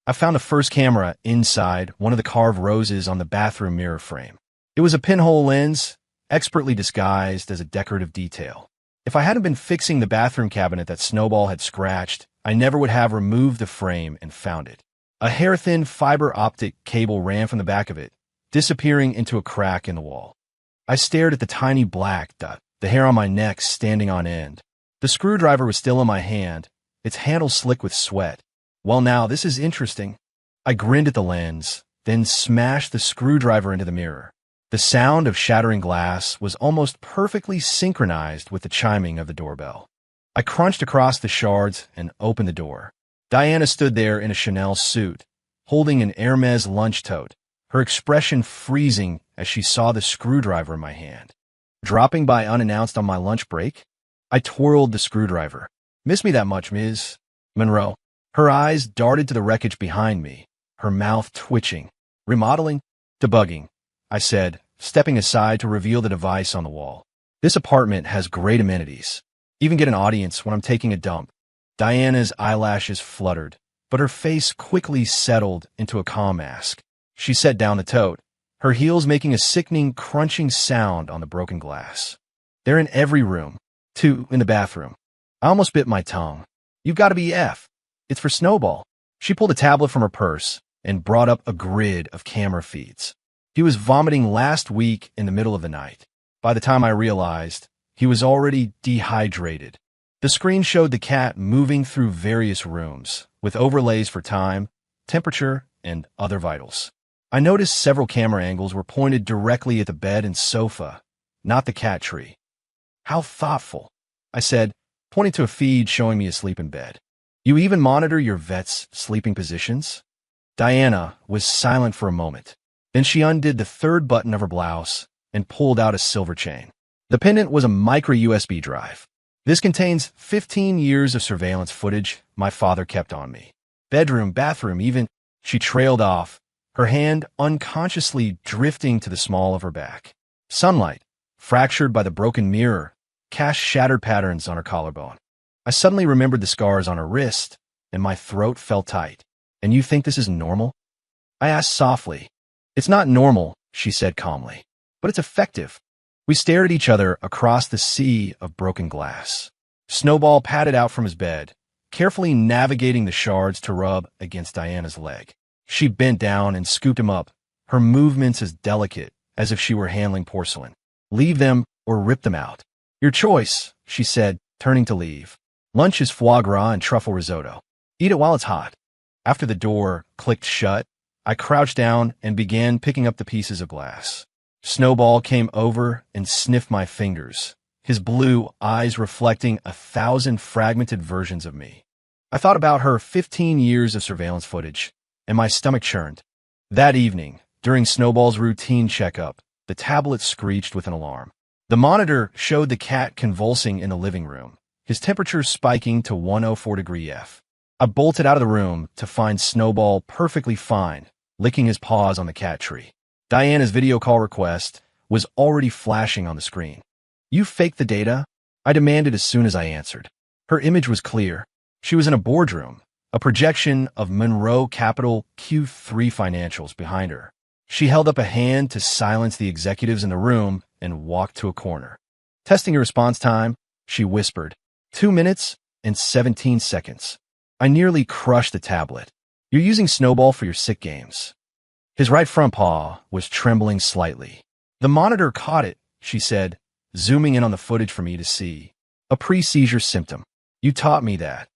I found the first camera inside one of the carved roses on the bathroom mirror frame. It was a pinhole lens, expertly disguised as a decorative detail. If I hadn't been fixing the bathroom cabinet that Snowball had scratched, I never would have removed the frame and found it. A hair-thin fiber optic cable ran from the back of it, disappearing into a crack in the wall. I stared at the tiny black dot, the hair on my neck standing on end. The screwdriver was still in my hand, its handle slick with sweat. Well, now, this is interesting. I grinned at the lens, then smashed the screwdriver into the mirror. The sound of shattering glass was almost perfectly synchronized with the chiming of the doorbell. I crunched across the shards and opened the door. Diana stood there in a Chanel suit, holding an Hermes lunch tote, her expression freezing as she saw the screwdriver in my hand. Dropping by unannounced on my lunch break? I twirled the screwdriver. Miss me that much, Ms. Monroe? Her eyes darted to the wreckage behind me, her mouth twitching. Remodeling? Debugging, I said, stepping aside to reveal the device on the wall. This apartment has great amenities. Even get an audience when I'm taking a dump. Diana's eyelashes fluttered, but her face quickly settled into a calm mask. She set down the tote, her heels making a sickening, crunching sound on the broken glass. They're in every room, 2 in the bathroom. I almost bit my tongue. You've got to be F. It's for Snowball. She pulled a tablet from her purse and brought up a grid of camera feeds. He was vomiting last week in the middle of the night. By the time I realized, he was already dehydrated. The screen showed the cat moving through various rooms, with overlays for time, temperature, and other vitals. I noticed several camera angles were pointed directly at the bed and sofa, not the cat tree. How thoughtful, I said, pointing to a feed showing me asleep in bed. You even monitor your vet's sleeping positions? Diana was silent for a moment. Then she undid the 3rd button of her blouse and pulled out a silver chain. The pendant was a micro USB drive. This contains 15 years of surveillance footage my father kept on me. Bedroom, bathroom, even. She trailed off, her hand unconsciously drifting to the small of her back. Sunlight, fractured by the broken mirror, cast shattered patterns on her collarbone. I suddenly remembered the scars on her wrist, and my throat felt tight. And you think this is normal? I asked softly. It's not normal, she said calmly, but it's effective. We stared at each other across the sea of broken glass. Snowball padded out from his bed, carefully navigating the shards to rub against Diana's leg. She bent down and scooped him up, her movements as delicate as if she were handling porcelain. Leave them or rip them out. Your choice, she said, turning to leave. Lunch is foie gras and truffle risotto. Eat it while it's hot. After the door clicked shut, I crouched down and began picking up the pieces of glass. Snowball came over and sniffed my fingers, his blue eyes reflecting 1,000 fragmented versions of me. I thought about her 15 years of surveillance footage, and my stomach churned. That evening, during Snowball's routine checkup, the tablet screeched with an alarm. The monitor showed the cat convulsing in the living room, his temperature spiking to 104 F. I bolted out of the room to find Snowball perfectly fine, licking his paws on the cat tree. Diana's video call request was already flashing on the screen. You faked the data? I demanded as soon as I answered. Her image was clear. She was in a boardroom, a projection of Monroe Capital Q3 financials behind her. She held up a hand to silence the executives in the room and walked to a corner. Testing her response time, she whispered, 2 minutes and 17 seconds. I nearly crushed the tablet. You're using Snowball for your sick games. His right front paw was trembling slightly. The monitor caught it, she said, zooming in on the footage for me to see. A pre-seizure symptom. You taught me that.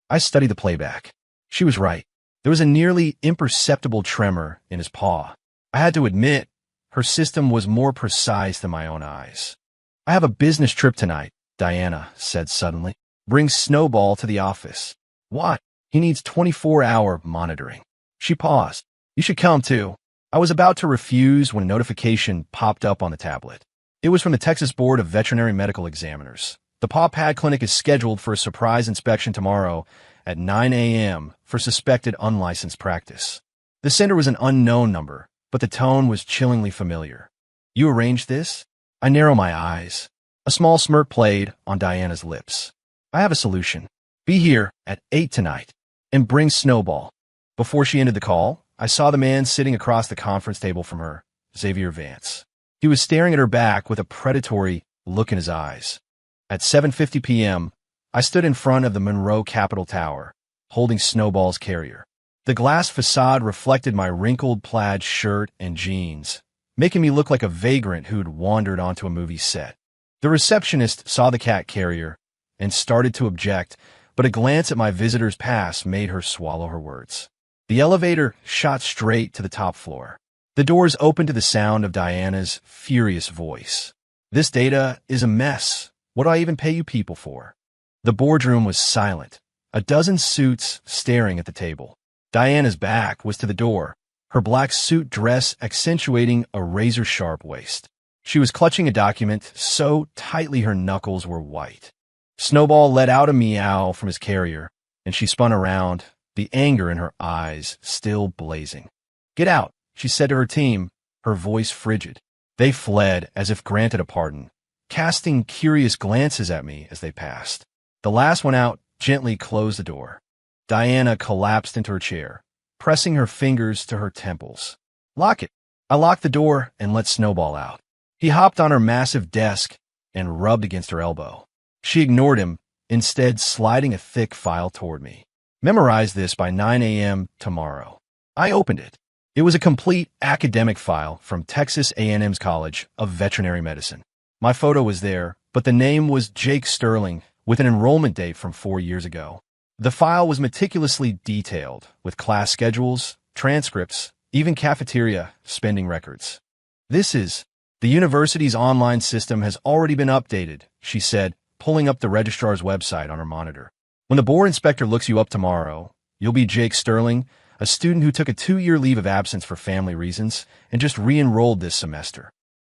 I studied the playback. She was right. There was a nearly imperceptible tremor in his paw. I had to admit, her system was more precise than my own eyes. I have a business trip tonight, Diana said suddenly. Bring Snowball to the office. What? He needs 24-hour monitoring. She paused. You should come too. I was about to refuse when a notification popped up on the tablet. It was from the Texas Board of Veterinary Medical Examiners. The Paw Pad Clinic is scheduled for a surprise inspection tomorrow at 9 a.m. for suspected unlicensed practice. The sender was an unknown number, but the tone was chillingly familiar. You arranged this? I narrow my eyes. A small smirk played on Diana's lips. I have a solution. Be here at 8 tonight and bring Snowball. Before she ended the call, I saw the man sitting across the conference table from her, Xavier Vance. He was staring at her back with a predatory look in his eyes. At 7:50 p.m., I stood in front of the Monroe Capitol Tower, holding Snowball's carrier. The glass facade reflected my wrinkled plaid shirt and jeans, making me look like a vagrant who'd wandered onto a movie set. The receptionist saw the cat carrier and started to object, but a glance at my visitor's pass made her swallow her words. The elevator shot straight to the top floor. The doors opened to the sound of Diana's furious voice. This data is a mess. What do I even pay you people for? The boardroom was silent, a dozen suits staring at the table. Diana's back was to the door, her black suit dress accentuating a razor-sharp waist. She was clutching a document so tightly her knuckles were white. Snowball let out a meow from his carrier, and she spun around, the anger in her eyes still blazing. Get out, she said to her team, her voice frigid. They fled as if granted a pardon, casting curious glances at me as they passed. The last one out gently closed the door. Diana collapsed into her chair, pressing her fingers to her temples. Lock it. I locked the door and let Snowball out. He hopped on her massive desk and rubbed against her elbow. She ignored him, instead sliding a thick file toward me. Memorize this by 9 a.m. tomorrow. I opened it. It was a complete academic file from Texas A&M's College of Veterinary Medicine. My photo was there, but the name was Jake Sterling, with an enrollment date from 4 years ago. The file was meticulously detailed, with class schedules, transcripts, even cafeteria spending records. The university's online system has already been updated, she said, pulling up the registrar's website on her monitor. When the board inspector looks you up tomorrow, you'll be Jake Sterling, a student who took a 2-year leave of absence for family reasons and just re-enrolled this semester.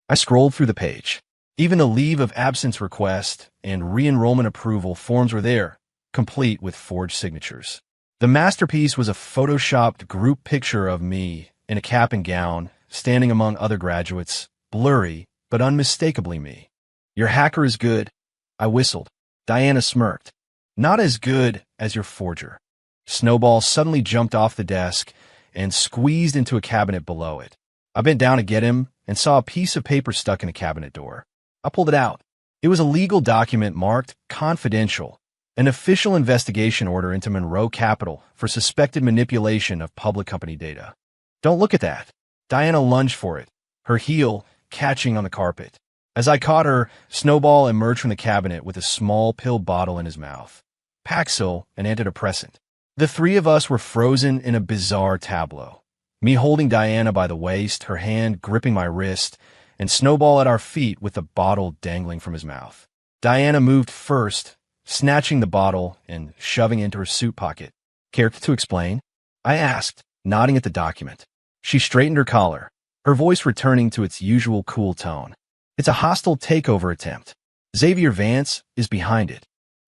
I scrolled through the page. Even the leave of absence request and re-enrollment approval forms were there, complete with forged signatures. The masterpiece was a photoshopped group picture of me in a cap and gown, standing among other graduates, blurry but unmistakably me. Your hacker is good, I whistled. Diana smirked. Not as good as your forger. Snowball suddenly jumped off the desk and squeezed into a cabinet below it. I bent down to get him and saw a piece of paper stuck in a cabinet door. I pulled it out. It was a legal document marked confidential, an official investigation order into Monroe Capitol for suspected manipulation of public company data. Don't look at that. Diana lunged for it, her heel catching on the carpet. As I caught her, Snowball emerged from the cabinet with a small pill bottle in his mouth. Paxil, an antidepressant. The three of us were frozen in a bizarre tableau. Me holding Diana by the waist, her hand gripping my wrist, and Snowball at our feet with the bottle dangling from his mouth. Diana moved first, snatching the bottle and shoving it into her suit pocket. Care to explain? I asked, nodding at the document. She straightened her collar, her voice returning to its usual cool tone. It's a hostile takeover attempt. Xavier Vance is behind it.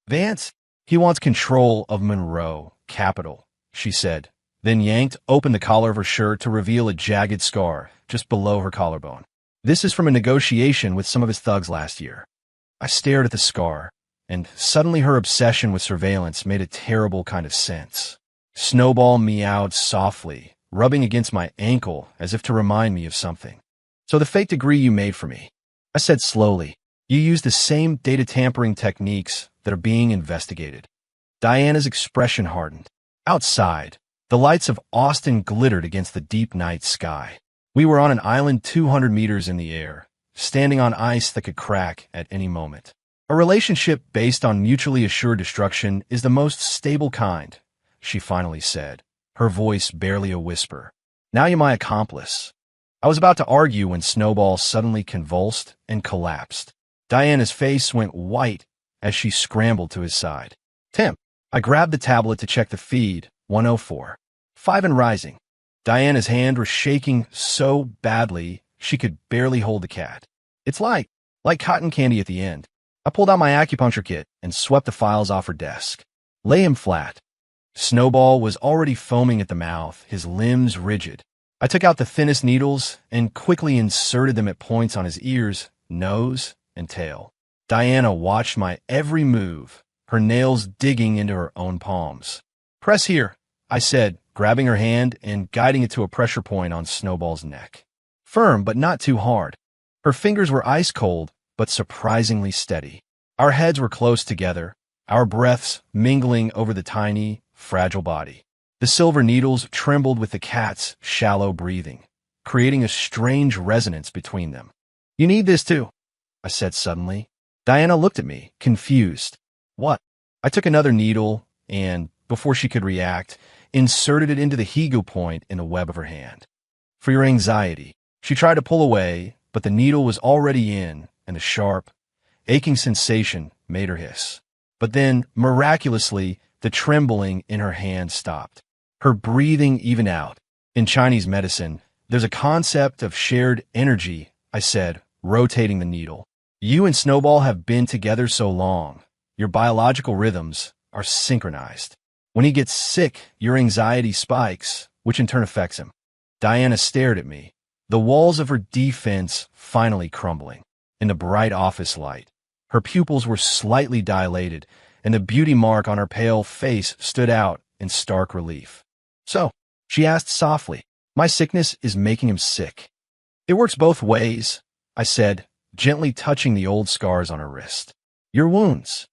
Vance? He wants control of Monroe Capitol, she said, then yanked open the collar of her shirt to reveal a jagged scar just below her collarbone. This is from a negotiation with some of his thugs last year. I stared at the scar, and suddenly her obsession with surveillance made a terrible kind of sense. Snowball meowed softly, rubbing against my ankle as if to remind me of something. So the fake degree you made for me. I said slowly, you used the same data tampering techniques that are being investigated. Diana's expression hardened. Outside, the lights of Austin glittered against the deep night sky. We were on an island 200 meters in the air, standing on ice that could crack at any moment. A relationship based on mutually assured destruction is the most stable kind, she finally said, her voice barely a whisper. Now you're my accomplice. I was about to argue when Snowball suddenly convulsed and collapsed. Diana's face went white as she scrambled to his side. Tim. I grabbed the tablet to check the feed, 104. 5 and rising. Diana's hand was shaking so badly she could barely hold the cat. It's like, like cotton candy at the end. I pulled out my acupuncture kit and swept the files off her desk. Lay him flat. Snowball was already foaming at the mouth, his limbs rigid. I took out the thinnest needles and quickly inserted them at points on his ears, nose, and tail. Diana watched my every move, her nails digging into her own palms. "Press here," I said, grabbing her hand and guiding it to a pressure point on Snowball's neck. Firm, but not too hard. Her fingers were ice cold, but surprisingly steady. Our heads were close together, our breaths mingling over the tiny, fragile body. The silver needles trembled with the cat's shallow breathing, creating a strange resonance between them. "You need this too," I said suddenly. Diana looked at me, confused. "What?" I took another needle and, before she could react, inserted it into the Higu point in the web of her hand. "For your anxiety." She tried to pull away, but the needle was already in, and the sharp, aching sensation made her hiss. But then, miraculously, the trembling in her hand stopped. Her breathing evened out. "In Chinese medicine, there's a concept of shared energy," I said, rotating the needle. "You and Snowball have been together so long. Your biological rhythms are synchronized. When he gets sick, your anxiety spikes, which in turn affects him." Diana stared at me, the walls of her defense finally crumbling. In the bright office light, her pupils were slightly dilated, and the beauty mark on her pale face stood out in stark relief. "So," she asked softly, "my sickness is making him sick?" "It works both ways," I said, gently touching the old scars on her wrist. "Your wounds.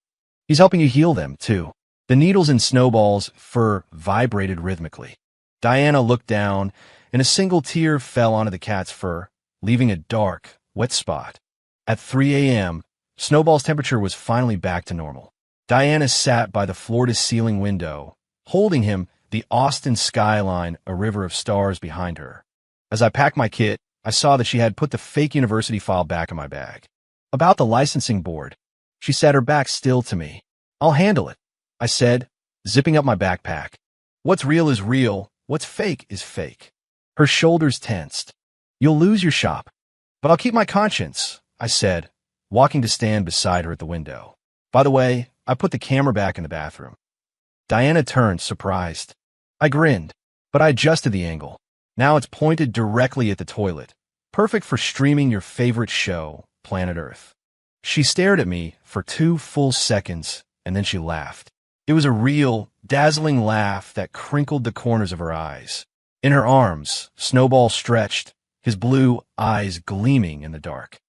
He's helping you heal them, too." The needles in Snowball's fur vibrated rhythmically. Diana looked down, and a single tear fell onto the cat's fur, leaving a dark, wet spot. At 3 a.m., Snowball's temperature was finally back to normal. Diana sat by the floor-to-ceiling window, holding him, the Austin skyline a river of stars behind her. As I packed my kit, I saw that she had put the fake university file back in my bag. "About the licensing board." She set her back still to me. "I'll handle it," I said, zipping up my backpack. "What's real is real. What's fake is fake." Her shoulders tensed. "You'll lose your shop. But I'll keep my conscience," I said, walking to stand beside her at the window. "By the way, I put the camera back in the bathroom." Diana turned, surprised. I grinned, but I adjusted the angle. Now it's pointed directly at the toilet, perfect for streaming your favorite show, Planet Earth. She stared at me for 2 full seconds, and then she laughed. It was a real, dazzling laugh that crinkled the corners of her eyes. In her arms, Snowball stretched, his blue eyes gleaming in the dark.